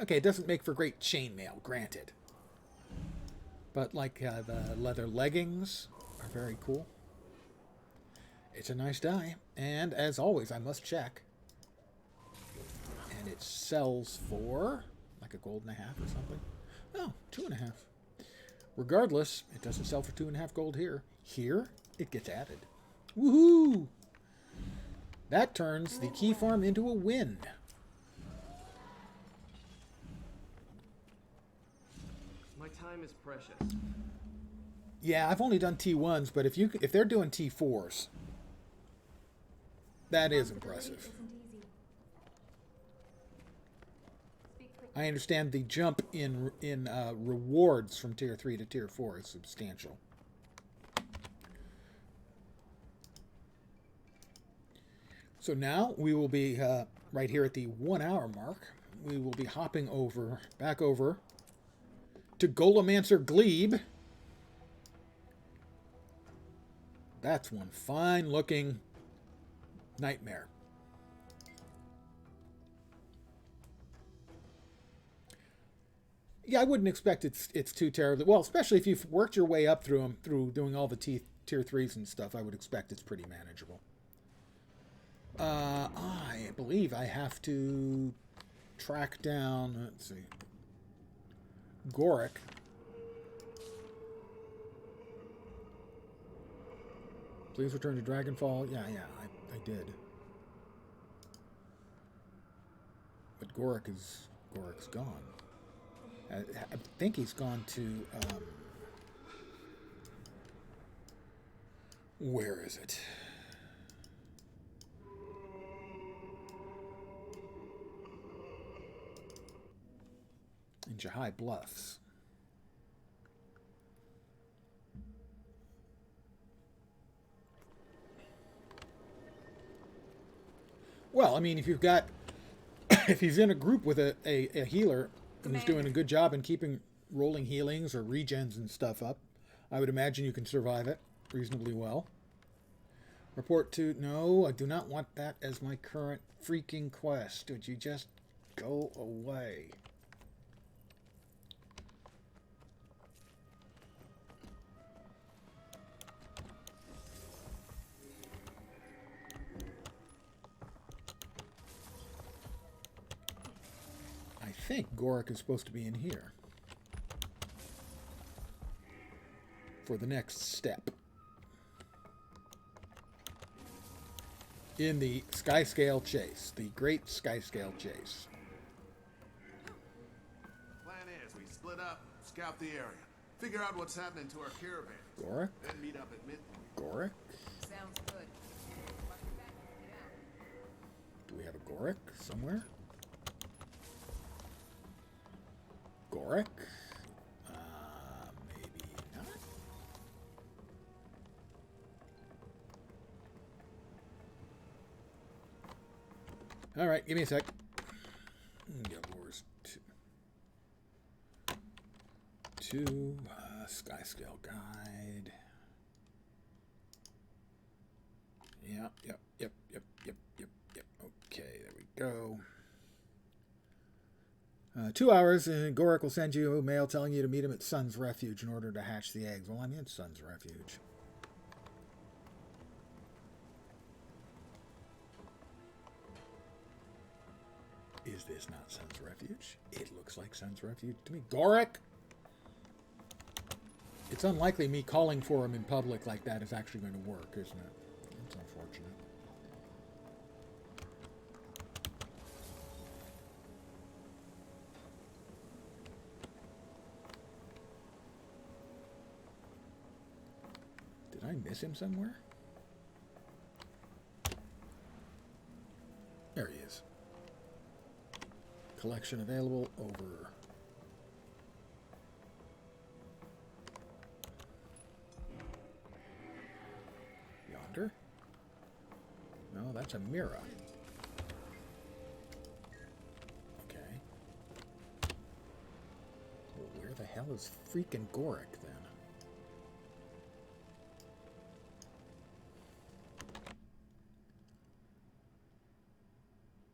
Okay, it doesn't make for great chainmail, granted. But like the leather leggings are very cool. It's a nice die. And as always, I must check. And it sells for like a gold and a half or something. Oh, 2.5. Regardless, it doesn't sell for 2.5 gold here. Here, it gets added. Woohoo! That turns the key farm into a win. My time is precious. Yeah, I've only done T1s, but if they're doing T4s, that is impressive. I understand the jump in rewards from Tier 3 to Tier 4 is substantial. So now we will be right here at the 1 hour mark. We will be hopping back over to Golomancer Glebe. That's one fine looking nightmare. Yeah, I wouldn't expect it's too terribly well, especially if you've worked your way up through doing all the tier 3s and stuff. I would expect it's pretty manageable. I believe I have to track down, let's see, Goric. Please return to Dragonfall. Yeah, I did. But Gorik's gone. I think he's gone to, where is it? In Jahai Bluffs. Well, I mean, if you've got, if he's in a group with a healer who's doing a good job in keeping rolling healings or regens and stuff up, I would imagine you can survive it reasonably well. Report to, no, I do not want that as my current freaking quest. Would you just go away? I think Gorik is supposed to be in here for the next step in the skyscale chase, the great skyscale chase. Plan is we split up, scout the area, figure out what's happening to our caravan. Gorik? Then meet up at midnight. Gorik? Sounds good. Do we have a Gorik somewhere? Gorik? Maybe not. All right, give me a sec. Guild Wars 2. Skyscale guide. Yep. Okay, there we go. 2 hours, and Gorik will send you a mail telling you to meet him at Sun's Refuge in order to hatch the eggs. Well, I'm in Sun's Refuge. Is this not Sun's Refuge? It looks like Sun's Refuge to me. Gorik! It's unlikely me calling for him in public like that is actually going to work, isn't it? It's unfortunate. Did I miss him somewhere? There he is. Collection available over. Yonder? No, that's a mirror. Okay. Well, where the hell is freaking Gorik then?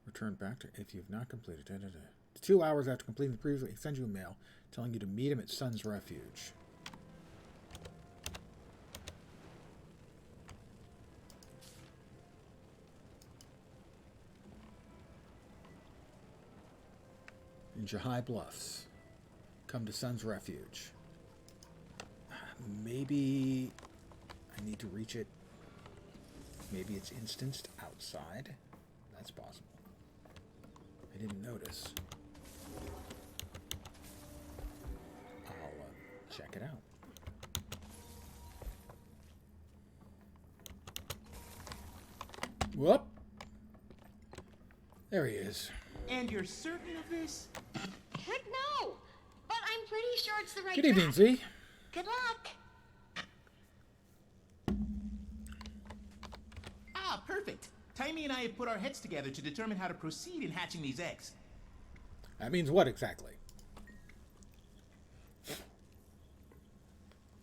Return back to if you've not completed. 2 hours after completing the previous, he sends you a mail telling you to meet him at Sun's Refuge. In Jahai Bluffs. Come to Sun's Refuge. Maybe I need to reach it. Maybe it's instanced outside. That's possible. I didn't notice. I'll check it out. Whoop! There he is. And you're certain of this? Heck no! But I'm pretty sure it's the right Good evening, Z. Good luck. Ah, perfect. Taimi and I have put our heads together to determine how to proceed in hatching these eggs. That means what exactly?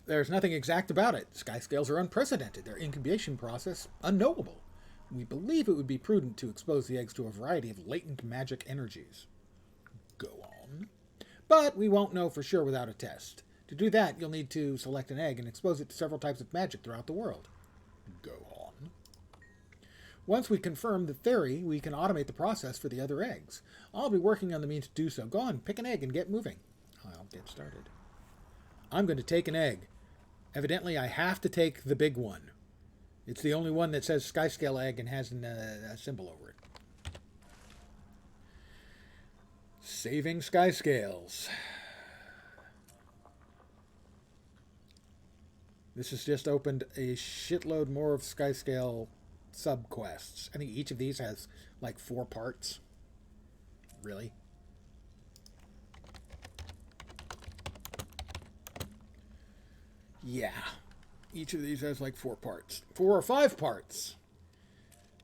There's nothing exact about it. Skyscales are unprecedented. Their incubation process unknowable. We believe it would be prudent to expose the eggs to a variety of latent magic energies. Go on. But we won't know for sure without a test. To do that, you'll need to select an egg and expose it to several types of magic throughout the world. Go on. Once we confirm the theory, we can automate the process for the other eggs. I'll be working on the means to do so. Go on, pick an egg and get moving. I'll get started. I'm going to take an egg. Evidently, I have to take the big one. It's the only one that says skyscale egg and has a symbol over it. Saving skyscales. This has just opened a shitload more of skyscale subquests. I think each of these has like 4 parts. Really? Yeah. Each of these has like 4 parts. 4 or 5 parts.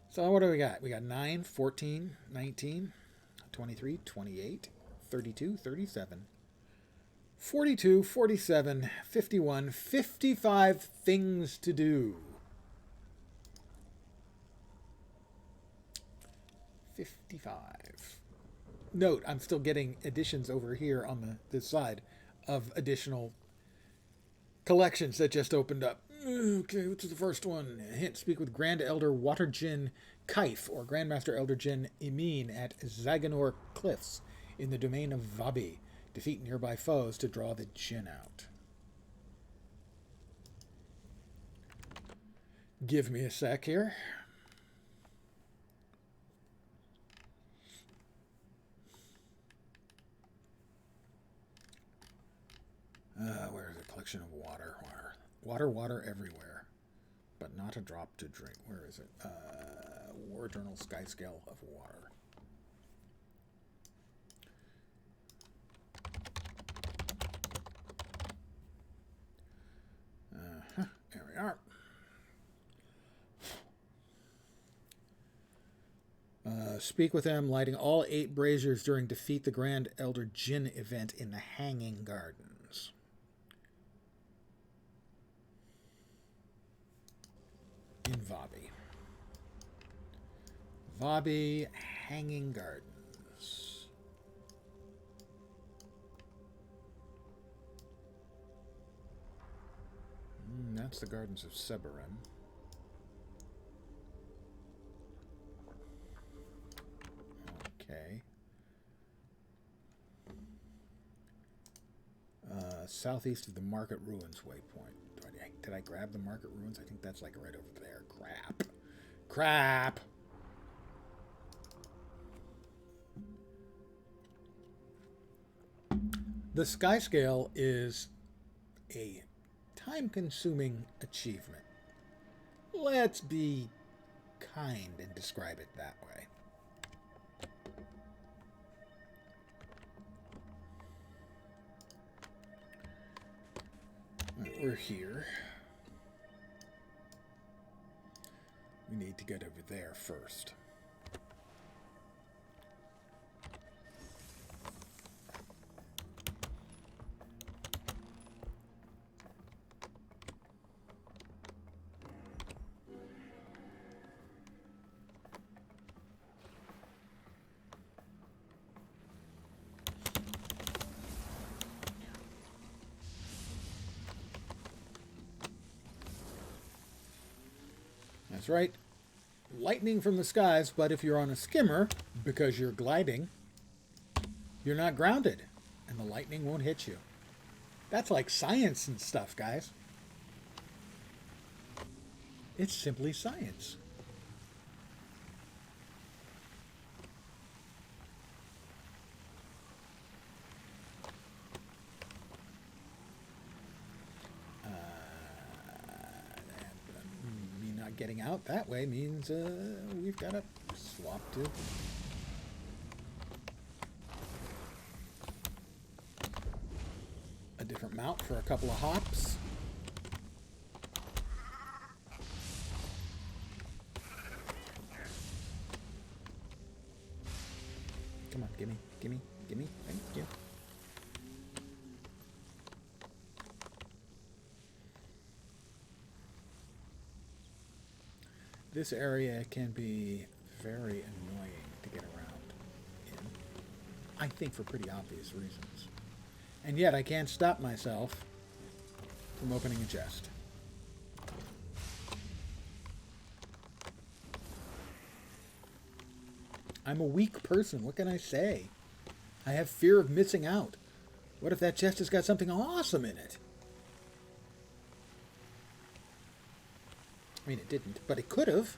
So what do we got? We got 9, 14, 19, 23, 28, 32, 37, 42, 47, 51, 55 things to do. 55. Note, I'm still getting additions over here on this side of additional collections that just opened up. Okay, what's the first one? Hint, speak with Grand Elder Waterjin Kaif or Grandmaster Elder Jin Emin at Zaganor Cliffs in the domain of Vabi. Defeat nearby foes to draw the Jin out. Give me a sec here. Where's the collection of water? Water everywhere. But not a drop to drink. Where is it? War Journal Skyscale of Water. There we are. Speak with them, lighting all 8 braziers during Defeat the Grand Elder Jin event in the Hanging Gardens. In Vabi. Vabi Hanging Gardens. That's the Gardens of Sebarim. Okay. Southeast of the Market Ruins waypoint. Did I grab the Market Ruins? I think that's like right over there. Crap. The Skyscale is a time-consuming achievement. Let's be kind and describe it that way. Right, we're here. We need to get over there first. That's right. Lightning from the skies, but if you're on a skimmer, because you're gliding, you're not grounded, and the lightning won't hit you. That's like science and stuff, guys. It's simply science. Getting out that way means we've got to swap to a different mount for a couple of hops. Come on, gimme, thank you. This area can be very annoying to get around in, I think for pretty obvious reasons. And yet I can't stop myself from opening a chest. I'm a weak person, what can I say? I have fear of missing out. What if that chest has got something awesome in it? I mean, it didn't, but it could have.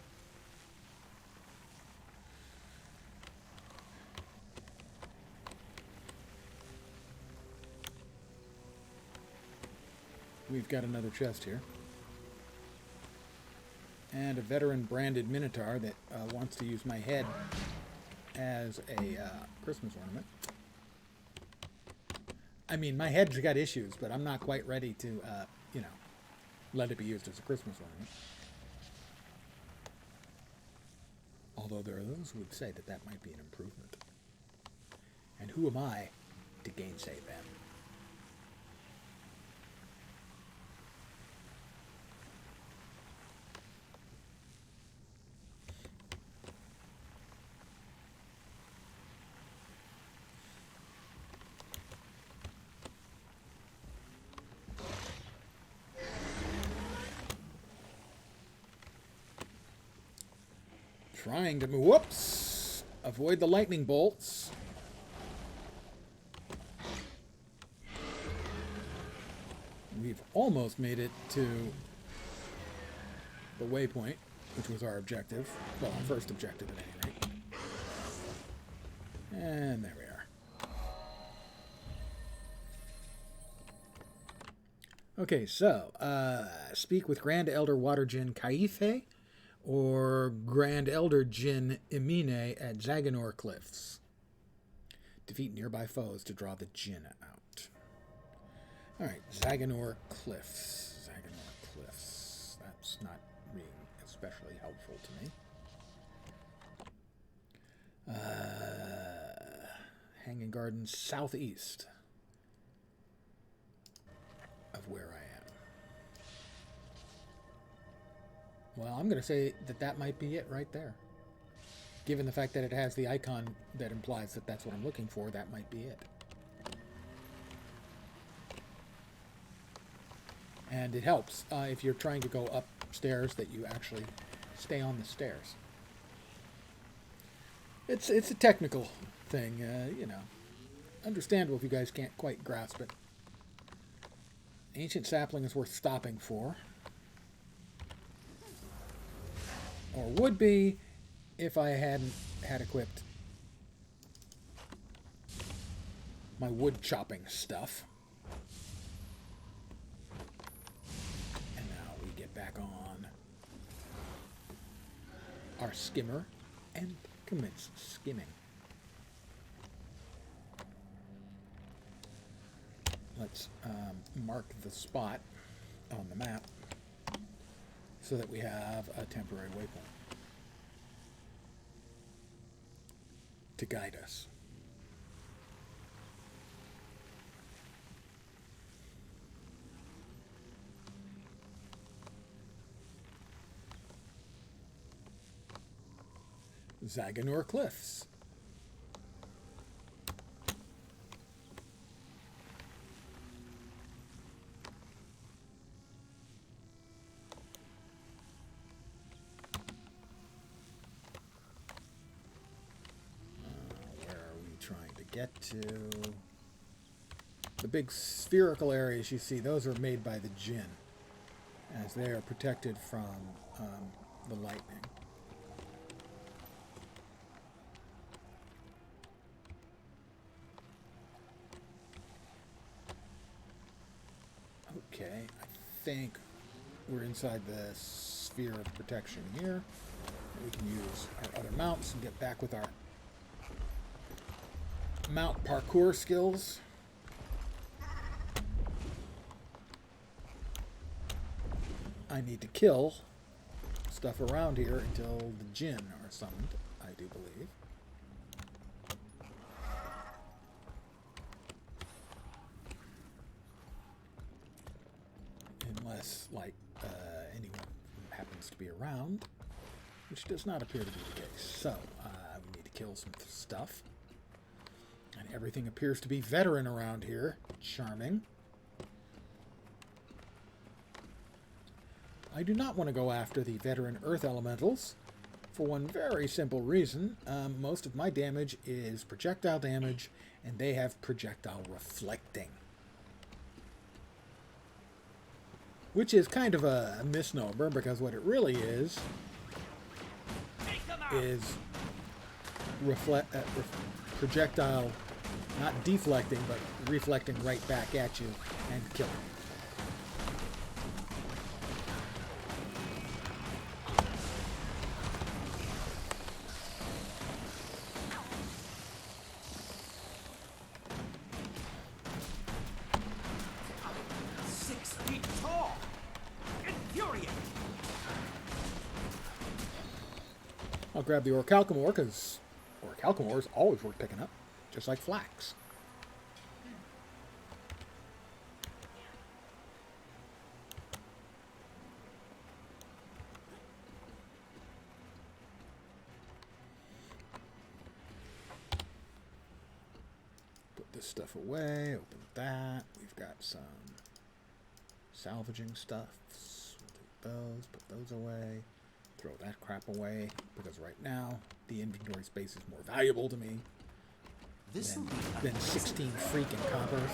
We've got another chest here. And a veteran branded Minotaur that wants to use my head as a Christmas ornament. I mean, my head's got issues, but I'm not quite ready to, you know, let it be used as a Christmas ornament. Although there are those who would say that that might be an improvement. And who am I to gainsay them? Trying to move. Whoops! Avoid the lightning bolts. We've almost made it to the waypoint, which was our objective. Well, our first objective at any rate. And there we are. Okay, so, speak with Grand Elder Water Jin Kaife or Grand Elder Jin Imine at Zaganor Cliffs. Defeat nearby foes to draw the Jin out. Alright, Zaganor Cliffs. Zaganor Cliffs. That's not being especially helpful to me. Hanging Gardens southeast of where I am. Well, I'm going to say that that might be it right there. Given the fact that it has the icon that implies that that's what I'm looking for, that might be it. And it helps if you're trying to go upstairs that you actually stay on the stairs. It's a technical thing, you know. Understandable if you guys can't quite grasp it. Ancient sapling is worth stopping for. Or would be if I hadn't had equipped my wood chopping stuff. And now we get back on our skimmer and commence skimming. Let's mark the spot on the map so that we have a temporary waypoint to guide us. Zaganor Cliffs. Get to the big spherical areas you see. Those are made by the Jinn, as they are protected from the lightning. Okay, I think we're inside the sphere of protection here. We can use our other mounts and get back with our mount parkour skills. I need to kill stuff around here until the Jinn are summoned, I do believe. Unless, like, anyone happens to be around, which does not appear to be the case. So, we need to kill some stuff. And everything appears to be veteran around here. Charming. I do not want to go after the veteran earth elementals for one very simple reason. Most of my damage is projectile damage, and they have projectile reflecting. Which is kind of a misnomer, because what it really is projectile, not deflecting, but reflecting right back at you and killing. I'll grab the orichalcumore, because orichalcumore is always worth picking up, just like flax. Put this stuff away, open that. We've got some salvaging stuff. We'll take those, put those away. Throw that crap away, because right now the inventory space is more valuable to me than 16 freaking coppers.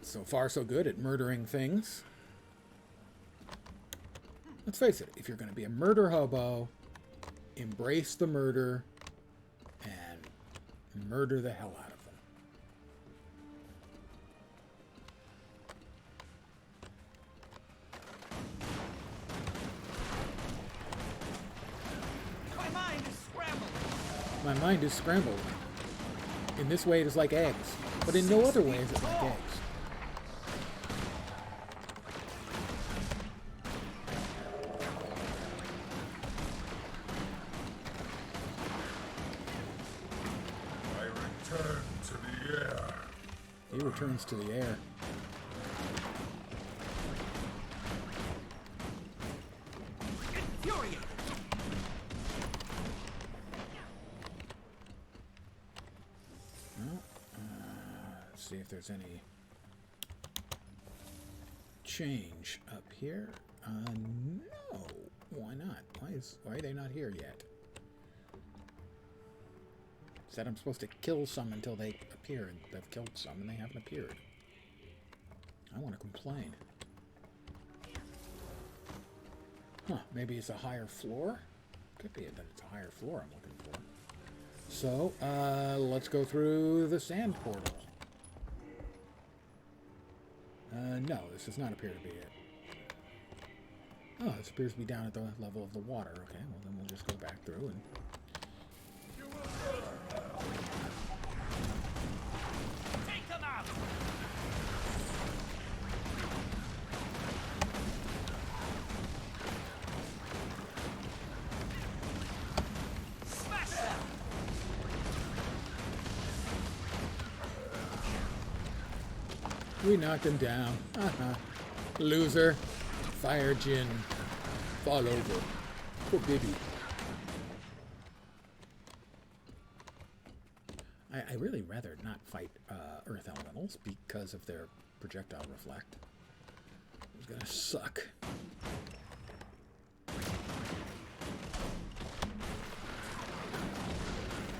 So far, so good at murdering things. Let's face it, if you're going to be a murder hobo, embrace the murder and murder the hell out of them. My mind is scrambled. My mind is scrambled. In this way, it is like eggs, but in no other way is it like eggs. He returns to the air. Infuriate. Well, let's see if there's any change up here. No. Why not? Why are they not here yet? Said I'm supposed to kill some until they appear, and they've killed some and they haven't appeared. I want to complain. Huh, maybe it's a higher floor? Could be that it's a higher floor I'm looking for. So, let's go through the sand portal. No, this does not appear to be it. Oh, this appears to be down at the level of the water. Okay, well then we'll just go back through and... Take them out. Smash them. We knocked him down. Loser. Fire Jin. Fall over. Poor baby. I really rather not fight Earth Elementals because of their projectile reflect. It's gonna suck.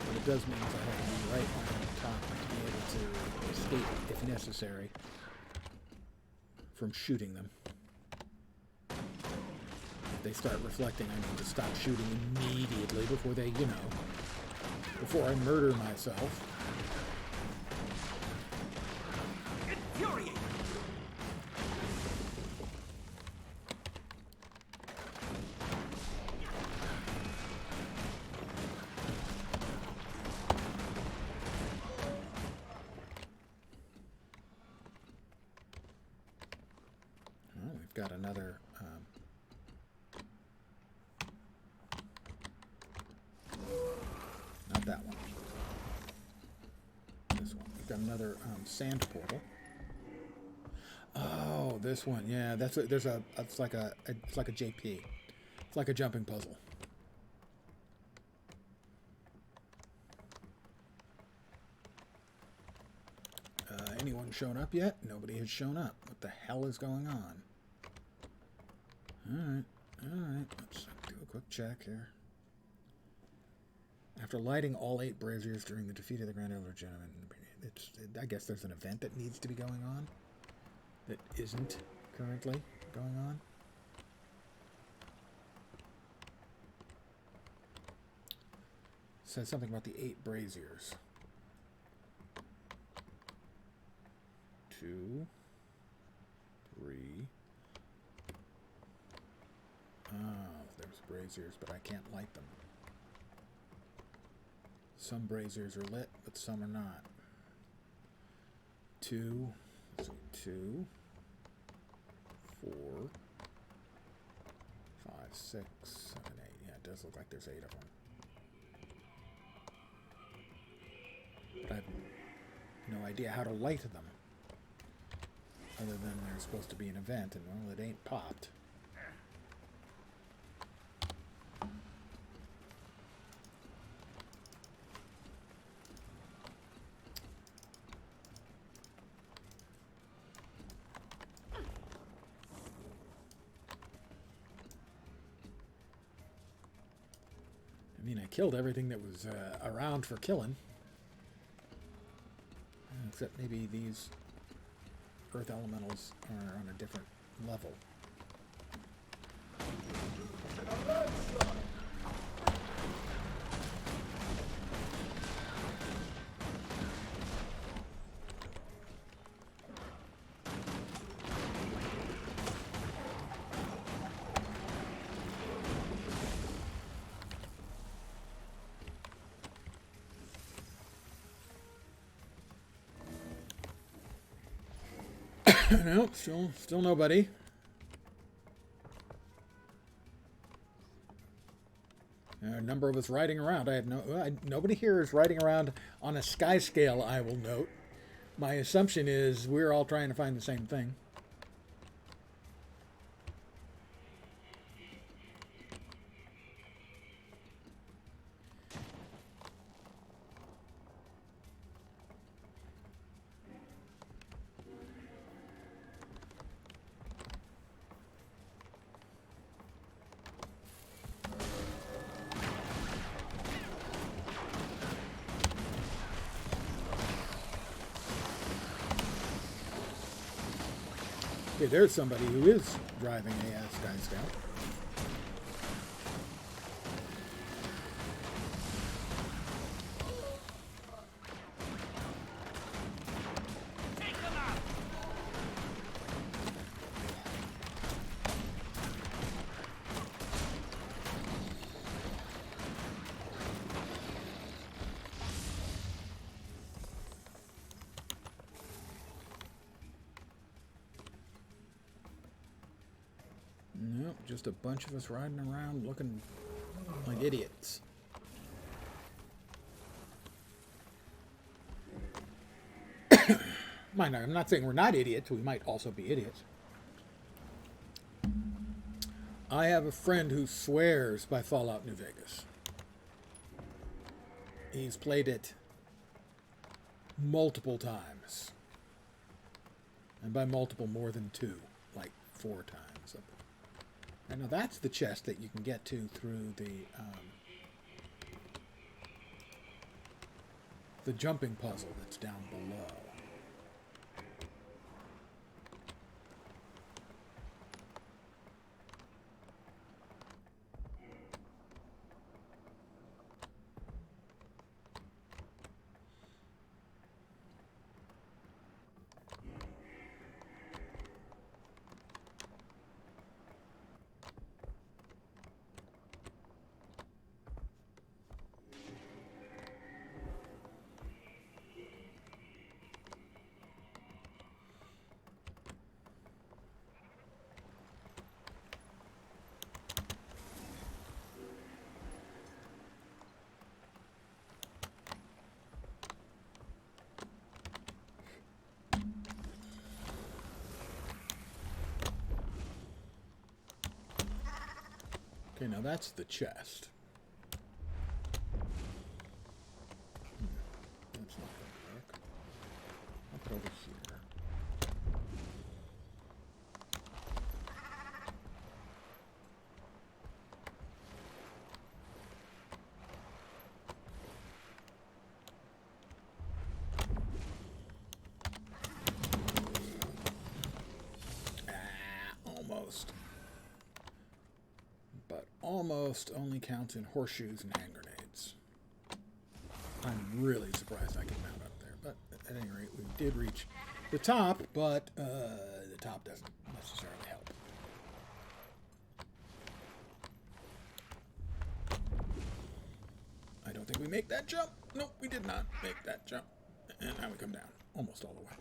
What it does mean is I have to be right on top to be able to escape if necessary from shooting them. If they start reflecting, I need to stop shooting immediately before they, you know, before I murder myself. Infuriate. Well, we've got another... got another sand portal. Oh, this one. Yeah, that's there's a. It's like a JP. It's like a jumping puzzle. Anyone shown up yet? Nobody has shown up. What the hell is going on? All right. Let's do a quick check here. After lighting all 8 braziers during the defeat of the Grand Elder Gentleman, I guess there's an event that needs to be going on that isn't currently going on. It says something about the 8 braziers. 2, 3. Oh, there's braziers, but I can't light them. Some braziers are lit, but some are not. 2, let's see, 2, 4, 5, 6, 7, 8. Yeah, it does look like there's 8 of them. But I have no idea how to light them. Other than there's supposed to be an event, and well, it ain't popped. I mean, I killed everything that was around for killing. Except maybe these earth elementals are on a different level. No, still nobody. A number of us riding around. Nobody here is riding around on a sky scale, I will note. My assumption is we're all trying to find the same thing. Okay, there's somebody who is driving a Sky Scout. Nope, just a bunch of us riding around looking like idiots. I'm not saying we're not idiots. We might also be idiots. I have a friend who swears by Fallout New Vegas. He's played it multiple times. And by multiple, more than 2. Like 4 times. And now that's the chest that you can get to through the jumping puzzle that's down below. Okay, now that's the chest. That's not going to work. I'll put it over here. Almost. But almost only counts in horseshoes and hand grenades. I'm really surprised I can mount up there. But at any rate, we did reach the top, but the top doesn't necessarily help. I don't think we make that jump. Nope, we did not make that jump. And now we come down almost all the way.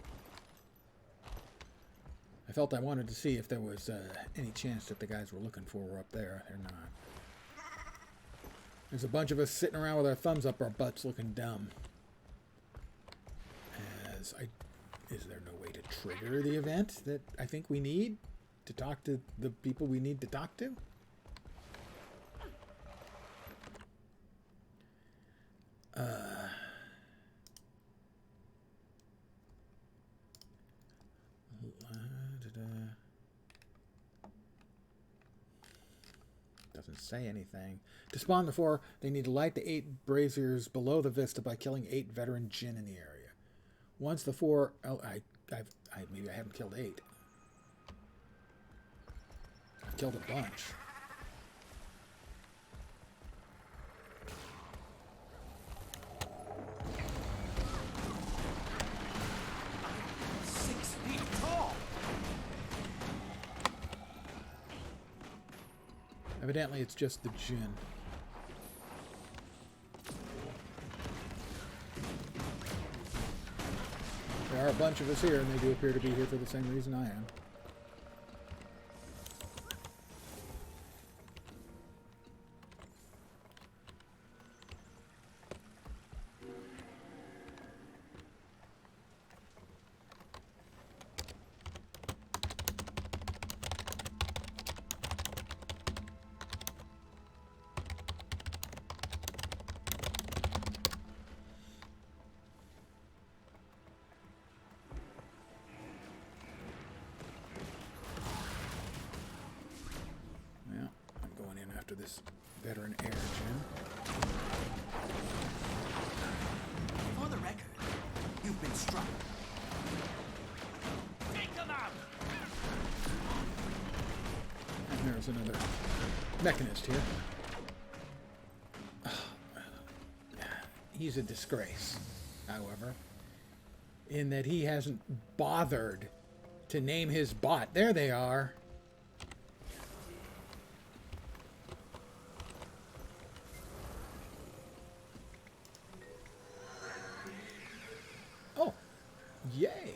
I felt I wanted to see if there was any chance that the guys we're looking for were up there. They're not. There's a bunch of us sitting around with our thumbs up our butts looking dumb. Is there no way to trigger the event that I think we need to talk to the people we need to talk to? Doesn't say anything. To spawn the 4, they need to light the 8 braziers below the vista by killing 8 veteran Jinn in the area. Once the 4, maybe I haven't killed 8. I've killed a bunch. Evidently, it's just the Jinn. There are a bunch of us here, and they do appear to be here for the same reason I am. After this veteran air Jinn. For the record, you've been struck. Take them out! And there's another mechanist here. He's a disgrace, however, in that he hasn't bothered to name his bot. There they are. Yay!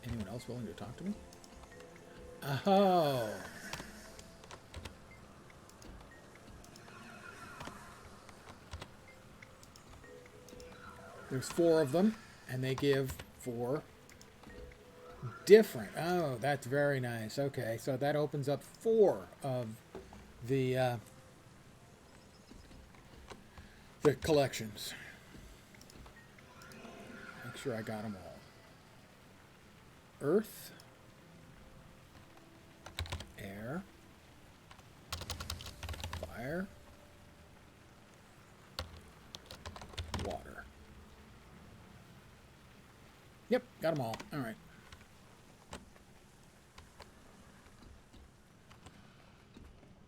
Anyone else willing to talk to me? Oh! There's 4 of them, and they give 4 different. Oh, that's very nice. Okay, so that opens up 4 of the collections. Make sure I got them all. Earth, air, fire, water. Yep, got them all. All right.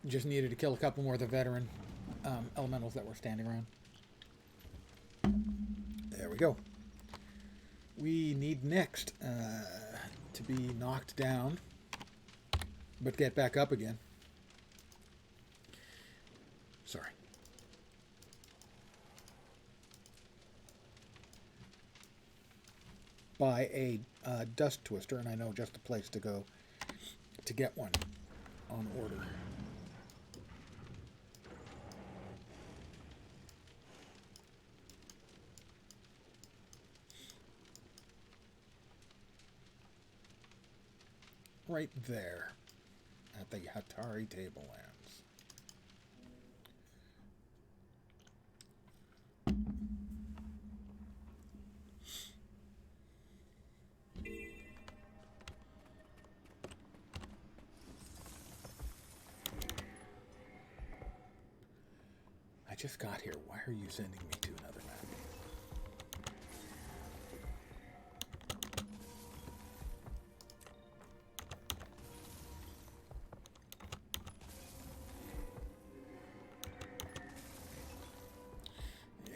Just needed to kill a couple more of the veteran elementals that were standing around. There we go. We need next to be knocked down, but get back up again. Sorry. By a dust twister, and I know just the place to go to get one on order. right there at the Hatari Tablelands. I just got here. Why are you sending me to another map?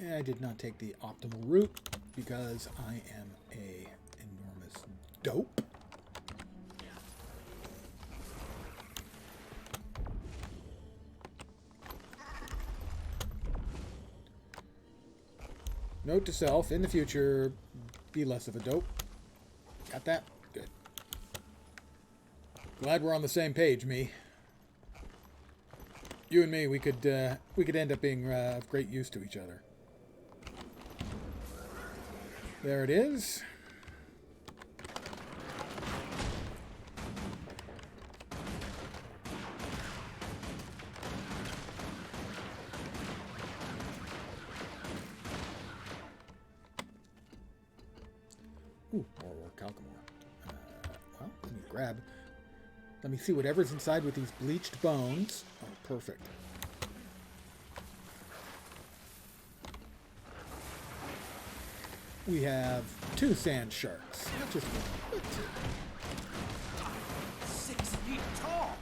Yeah, I did not take the optimal route because I am a enormous dope. Note to self, in the future, be less of a dope. Got that? Good. Glad we're on the same page, me. You and me, we could end up being of great use to each other. There it is. Ooh, more Calcamore. Well, let me grab. Let me see whatever's inside with these bleached bones. Oh, perfect. We have 2 sand sharks. Not just one, but 2. 6 feet tall.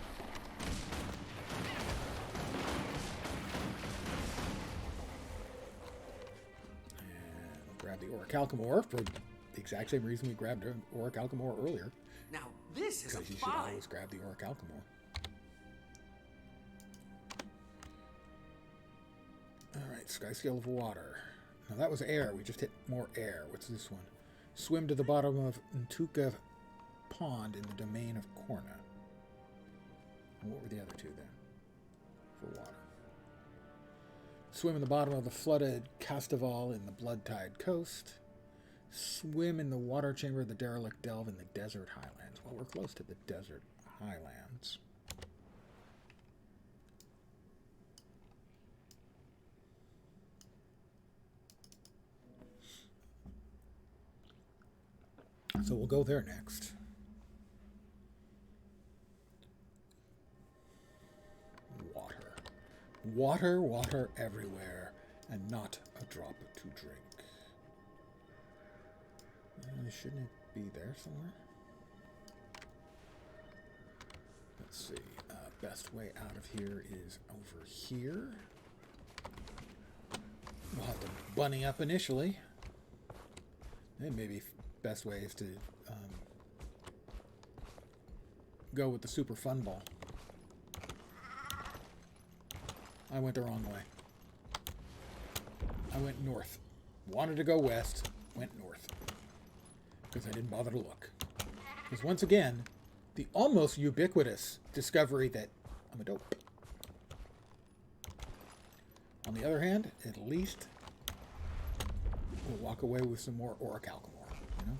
And we'll grab the Orichalcomore for the exact same reason we grabbed Orichalcomore earlier. Now this is a because you should always grab the Orichalcomore. Alright, sky scale of water. Now that was air. We just hit more air. What's this one? Swim to the bottom of Ntuka Pond in the domain of Korna. And what were the other 2 then? For water. Swim in the bottom of the flooded Castival in the blood-tide coast. Swim in the water chamber of the derelict delve in the desert highlands. Well, we're close to the desert highlands. So we'll go there next. Water. Water, water everywhere, and not a drop to drink. Shouldn't it be there somewhere? Let's see. Best way out of here is over here. We'll have to bunny up initially. And maybe best way is to go with the super fun ball. I went the wrong way. I went north. Wanted to go west, went north. Because I didn't bother to look. Because once again, the almost ubiquitous discovery that I'm a dope. On the other hand, at least we'll walk away with some more Orichalcomore, you know?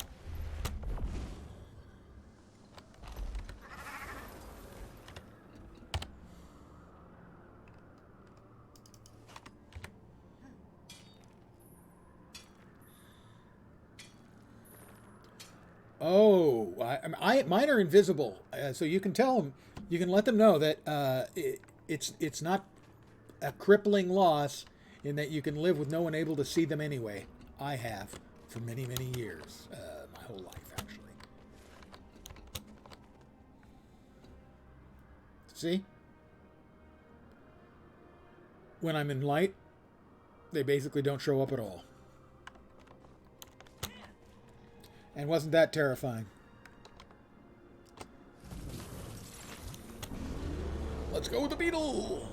Oh, mine are invisible, so you can tell them, you can let them know that it's not a crippling loss in that you can live with no one able to see them anyway. I have for many, many years, my whole life actually. See? When I'm in light, they basically don't show up at all. And wasn't that terrifying? Let's go with the beetle!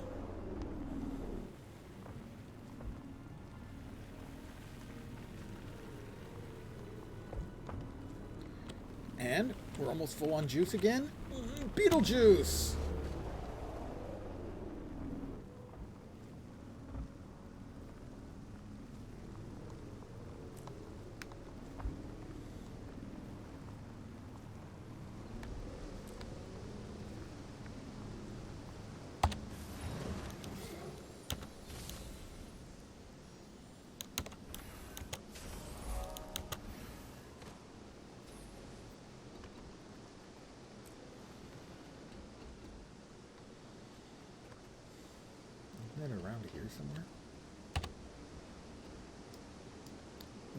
And we're almost full on juice again. Beetle juice! here somewhere.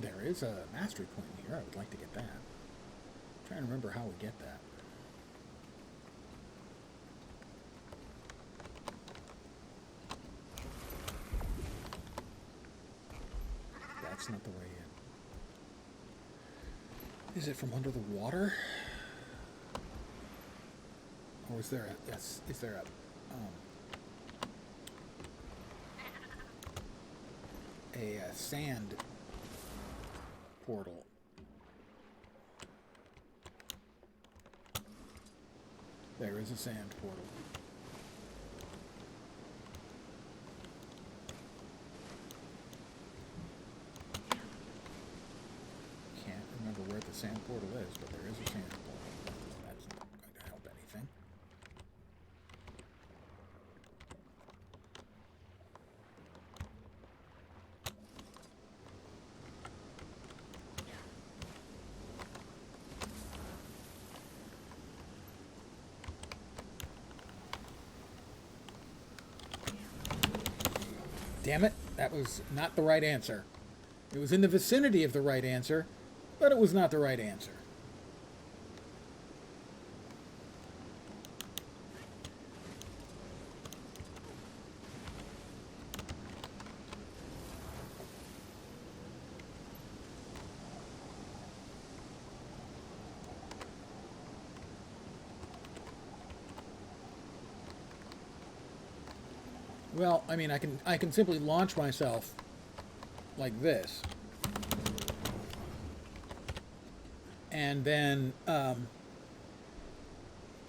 There is a mastery point here. I would like to get that. I'm trying to remember how we get that. That's not the way in. Is it from under the water? Or is there a... Yes, is there a sand portal? There is a sand portal. Can't remember where the sand portal is, but there is a sand portal. That's not going to help anything. Damn it, that was not the right answer. It was in the vicinity of the right answer, but it was not the right answer. Well, I mean, I can simply launch myself like this, and then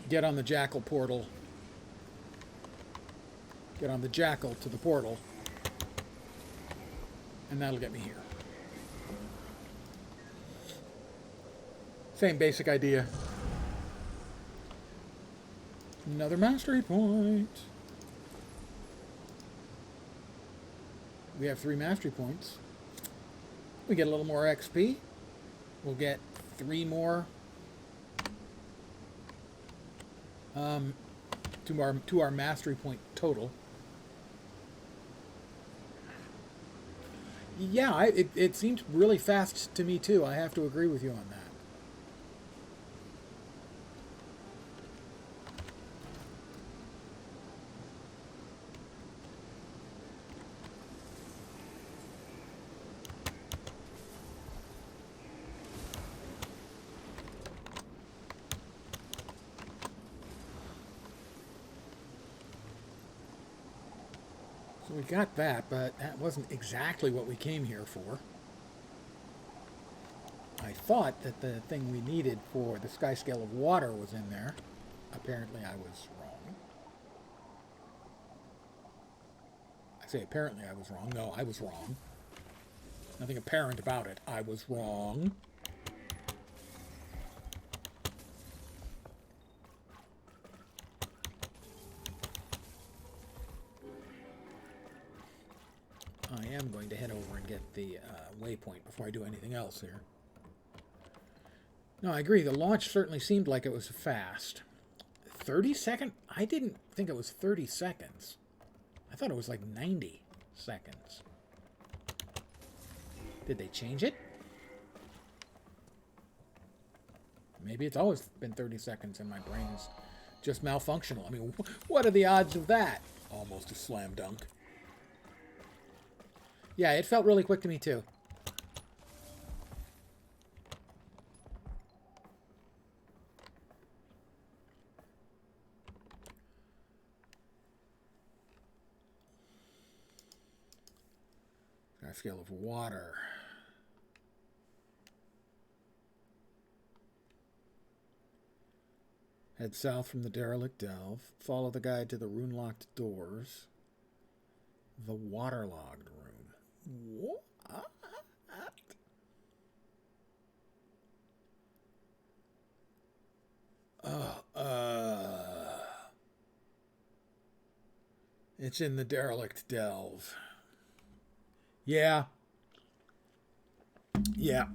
get on the jackal portal. Get on the jackal to the portal, and that'll get me here. Same basic idea. Another mastery point. We have 3 mastery points. We get a little more XP. We'll get 3 more to our mastery point total. Yeah, it seems really fast to me too. I have to agree with you on that. So we got that, but that wasn't exactly what we came here for. I thought that the thing we needed for the sky scale of water was in there. Apparently I was wrong. I say apparently I was wrong. No, I was wrong. Nothing apparent about it. I was wrong. I am going to head over and get the waypoint before I do anything else here. No, I agree. The launch certainly seemed like it was fast. 30 seconds? I didn't think it was 30 seconds. I thought it was like 90 seconds. Did they change it? Maybe it's always been 30 seconds and my brain is just malfunctional. I mean, what are the odds of that? Almost a slam dunk. Yeah, it felt really quick to me too. Sky scale of water. Head south from the derelict delve. Follow the guide to the rune-locked doors. The waterlogged room. What? It's in the derelict delve. Yeah. Yeah.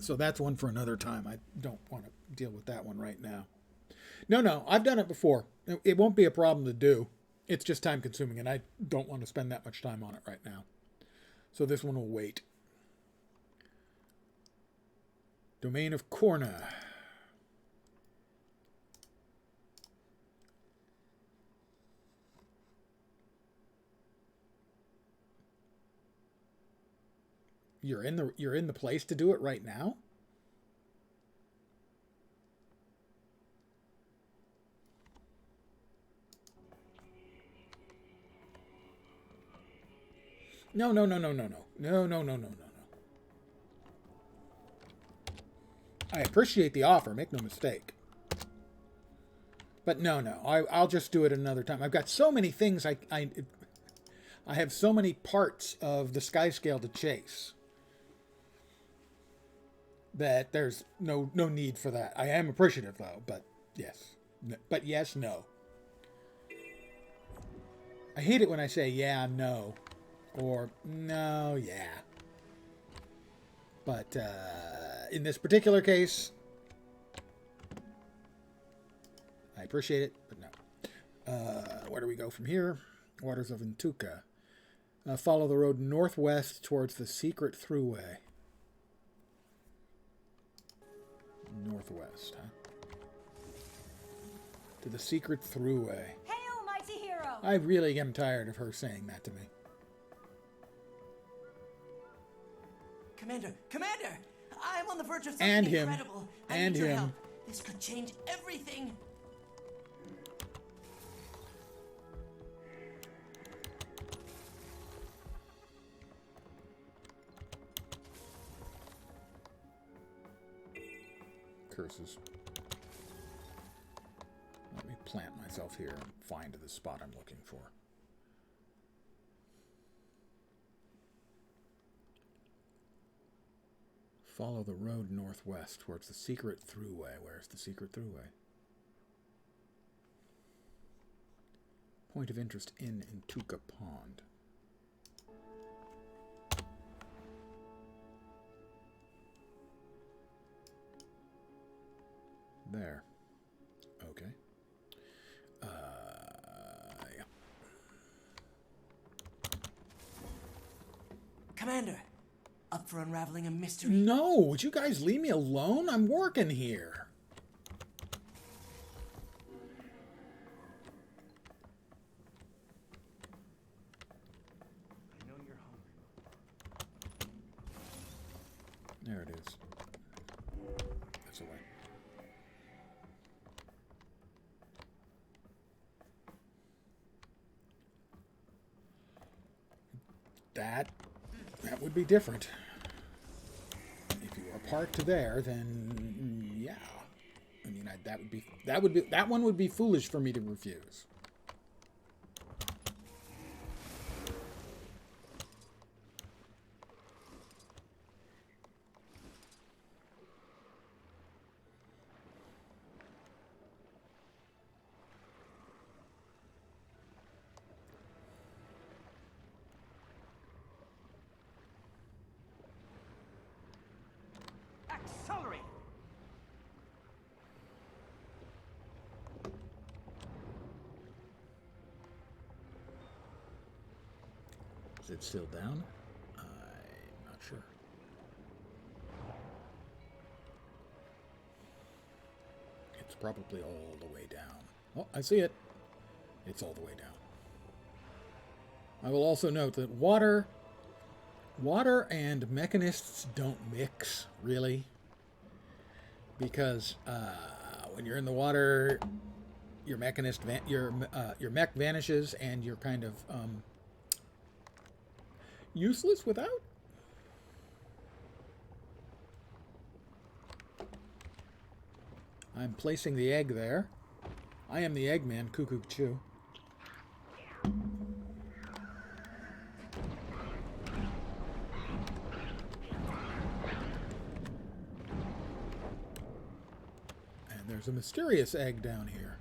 So that's one for another time. I don't want to deal with that one right now. No, I've done it before. It won't be a problem to do. It's just time consuming, and I don't want to spend that much time on it right now. So this one will wait. Domain of Korna. You're in the place to do it right now? No. I appreciate the offer, make no mistake. But no. I'll just do it another time. I've got so many things I have so many parts of the sky scale to chase that there's no need for that. I am appreciative though, but yes. No. I hate it when I say yeah, no, or no, yeah. But in this particular case, I appreciate it, but no. Where do we go from here? Waters of Intuka. Follow the road northwest towards the secret throughway. Northwest, huh? To the secret throughway. Hail, mighty hero! I really am tired of her saying that to me. Commander! I'm on the verge of something And him. incredible. And I need your him. help. This could change everything. Curses. Let me plant myself here and find the spot I'm looking for. Follow the road northwest towards the secret throughway. Where's the secret throughway? Point of interest in Intuka Pond. There. Okay. Yeah. Commander, up for unraveling a mystery? No, would you guys leave me alone? I'm working here. I know you're hungry. There it is. This away. That would be different. If you were parked there, then yeah. I mean, that one would be foolish for me to refuse. Accelerate! Is it still down? I'm not sure. It's probably all the way down. Oh, I see it. It's all the way down. I will also note that water and mechanists don't mix, really. Because when you're in the water, your mech vanishes and you're kind of useless without. I'm placing the egg there. I am the Eggman, Cuckoo Chew. And there's a mysterious egg down here.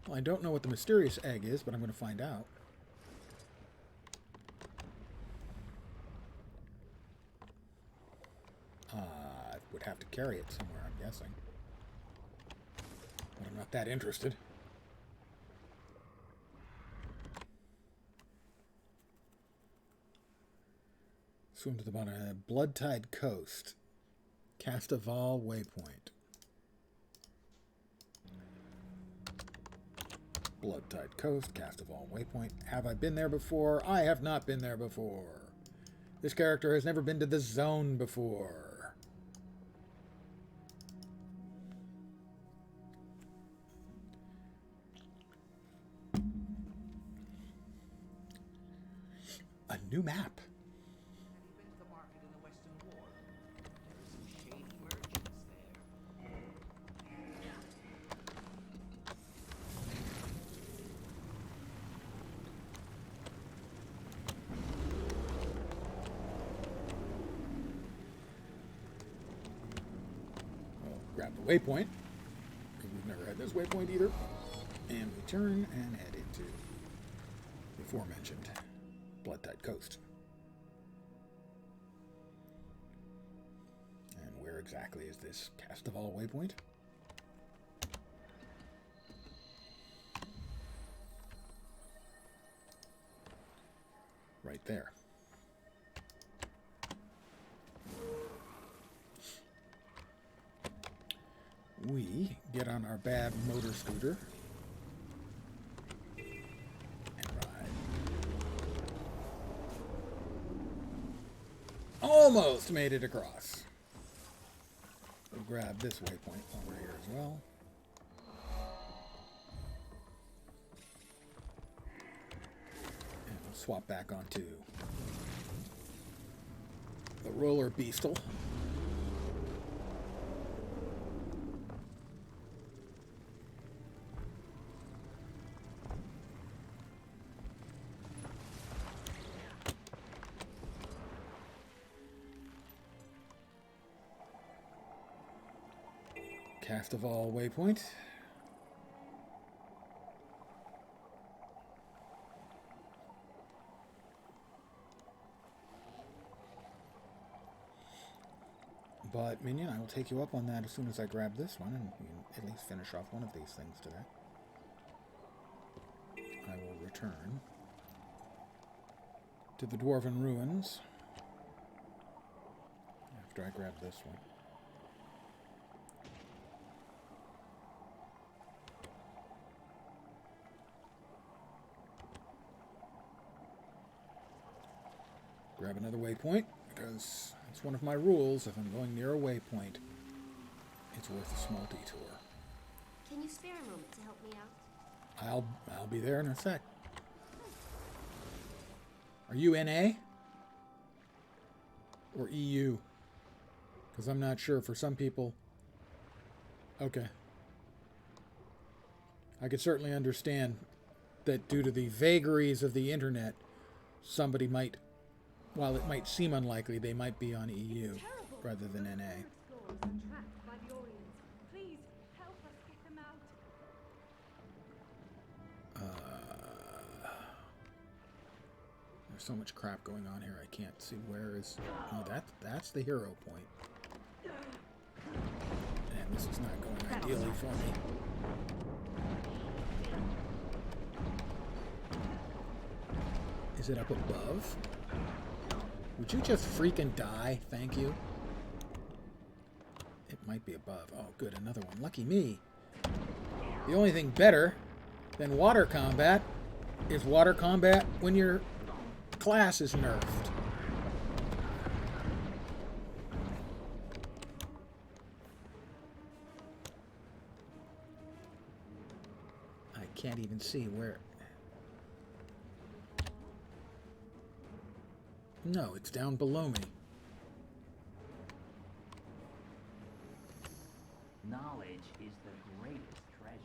Well, I don't know what the mysterious egg is, but I'm going to find out. I would have to carry it somewhere, I'm guessing. But I'm not that interested. Swim to the bottom. Blood-Tide Coast. Castival Waypoint. Blood-Tide Coast, Castival Waypoint. Have I been there before? I have not been there before. This character has never been to the zone before. A new map. Have you been to the market in the Western Ward? There are some shady merchants there. Well, grab the waypoint, because we've never had this waypoint either. And we turn and head into the aforementioned Blood-Tide Coast. And where exactly is this Castival waypoint? Right there. We get on our bad motor scooter and ride. Almost made it across. We'll grab this waypoint while we're here as well. And we'll swap back onto the roller beastle. Castival waypoint. But, Minion, I will take you up on that as soon as I grab this one, and we can at least finish off one of these things today. I will return to the Dwarven Ruins after I grab this one. Grab another waypoint, because it's one of my rules. If I'm going near a waypoint, it's worth a small detour. Can you spare a moment to help me out? I'll be there in a sec. Are you NA? Or EU? Because I'm not sure. For some people... Okay. I could certainly understand that due to the vagaries of the internet, somebody might... While it might seem unlikely, they might be on EU rather than NA. There's so much crap going on here. I can't see where is. Oh, that's the hero point. And this is not going ideally for me. Is it up above? Would you just freaking die? Thank you. It might be above. Oh, good. Another one. Lucky me. The only thing better than water combat is water combat when your class is nerfed. I can't even see where... No, it's down below me. Knowledge is the greatest treasure.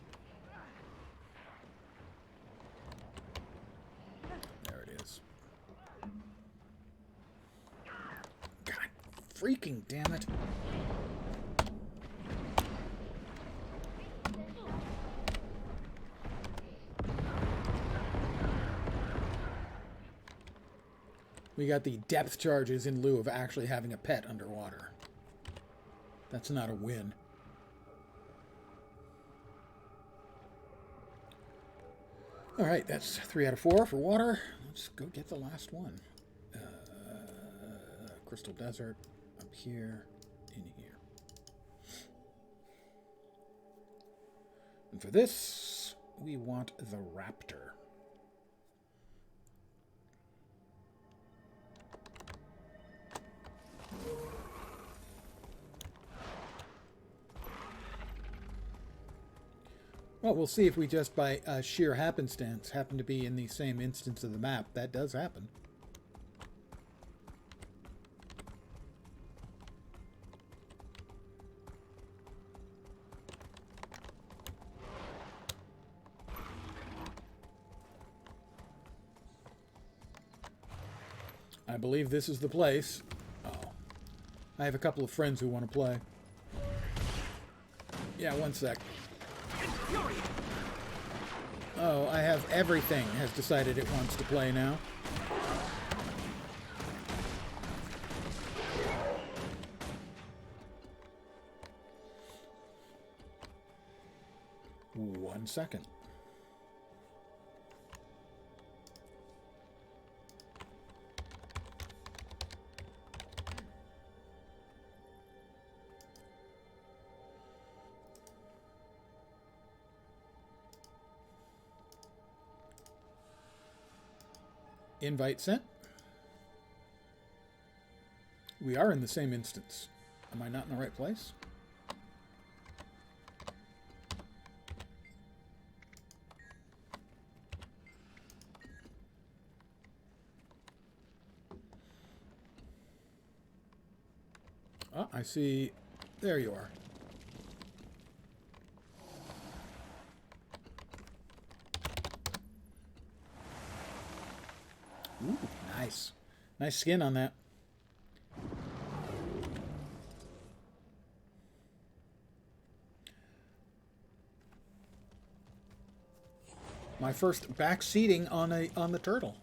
There it is. God freaking damn it. We got the depth charges in lieu of actually having a pet underwater. That's not a win. Alright, that's 3 out of 4 for water. Let's go get the last one. Crystal Desert, up here, in here. And for this, we want the Raptor. Well, we'll see if we just by sheer happenstance happen to be in the same instance of the map. That does happen. I believe this is the place. Oh. I have a couple of friends who want to play. Yeah, one sec. Oh, I have everything has decided it wants to play now. One second. Invite sent. We are in the same instance. Am I not in the right place? Oh, I see. There you are. Ooh, nice. Nice skin on that. My first back seating on the turtle.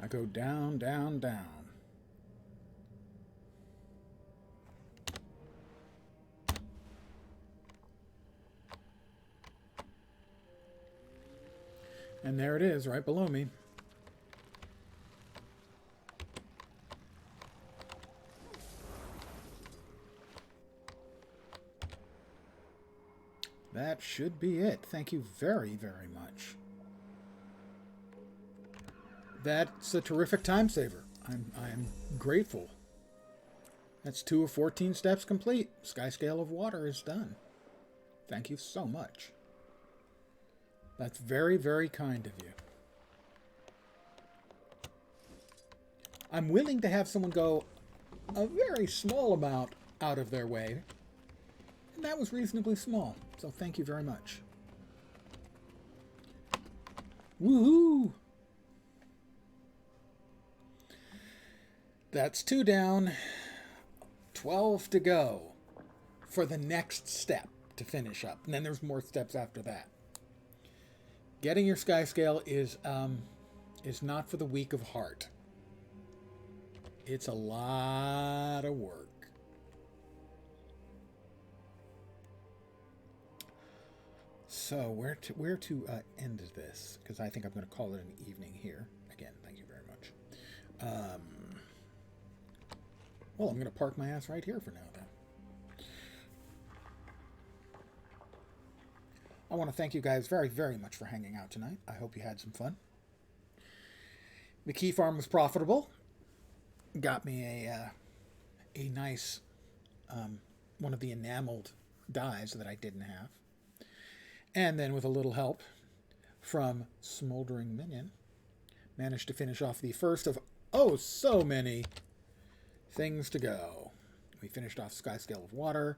I go down, down, down. And there it is, right below me. That should be it. Thank you very, very much. That's a terrific time saver. I'm grateful. That's 2 of 14 steps complete. Skyscale of water is done. Thank you so much. That's very, very kind of you. I'm willing to have someone go a very small amount out of their way. And that was reasonably small. So thank you very much. Woohoo! That's 2 down, 12 to go for the next step to finish up. And then there's more steps after that. Getting your sky scale is not for the weak of heart. It's a lot of work. So where to end this? Because I think I'm going to call it an evening here. Again, thank you very much. Well, I'm going to park my ass right here for now, then. I want to thank you guys very, very much for hanging out tonight. I hope you had some fun. The key farm was profitable. Got me a nice one of the enameled dies that I didn't have. And then with a little help from Smoldering Minion, managed to finish off the first of, oh, so many things to go. We finished off Skyscale of Water.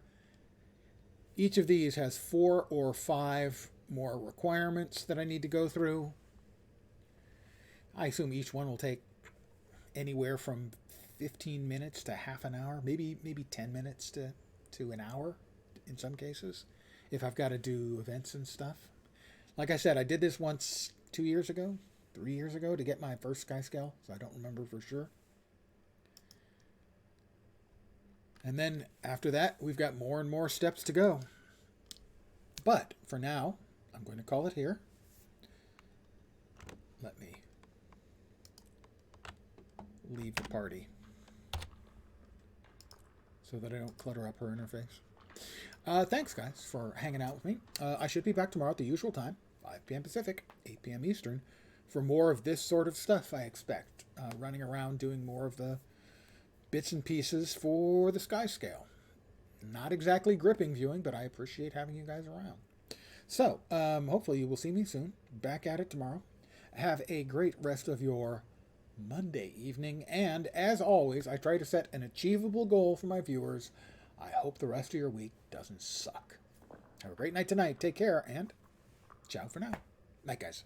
Each of these has 4 or 5 more requirements that I need to go through. I assume each one will take anywhere from 15 minutes to half an hour, maybe 10 minutes to to an hour in some cases if I've got to do events and stuff. Like I said, I did this once 2 years ago, 3 years ago to get my first sky scale, so I don't remember for sure. And then after that, we've got more and more steps to go. But for now, I'm going to call it here. Let me leave the party so that I don't clutter up her interface. Thanks, guys, for hanging out with me. I should be back tomorrow at the usual time, 5 p.m. Pacific, 8 p.m. Eastern, for more of this sort of stuff, I expect. Running around doing more of the bits and pieces for the sky scale. Not exactly gripping viewing, but I appreciate having you guys around. So, hopefully you will see me soon. Back at it tomorrow. Have a great rest of your Monday evening. And as always, I try to set an achievable goal for my viewers. I hope the rest of your week doesn't suck. Have a great night tonight. Take care, and ciao for now. Night, guys.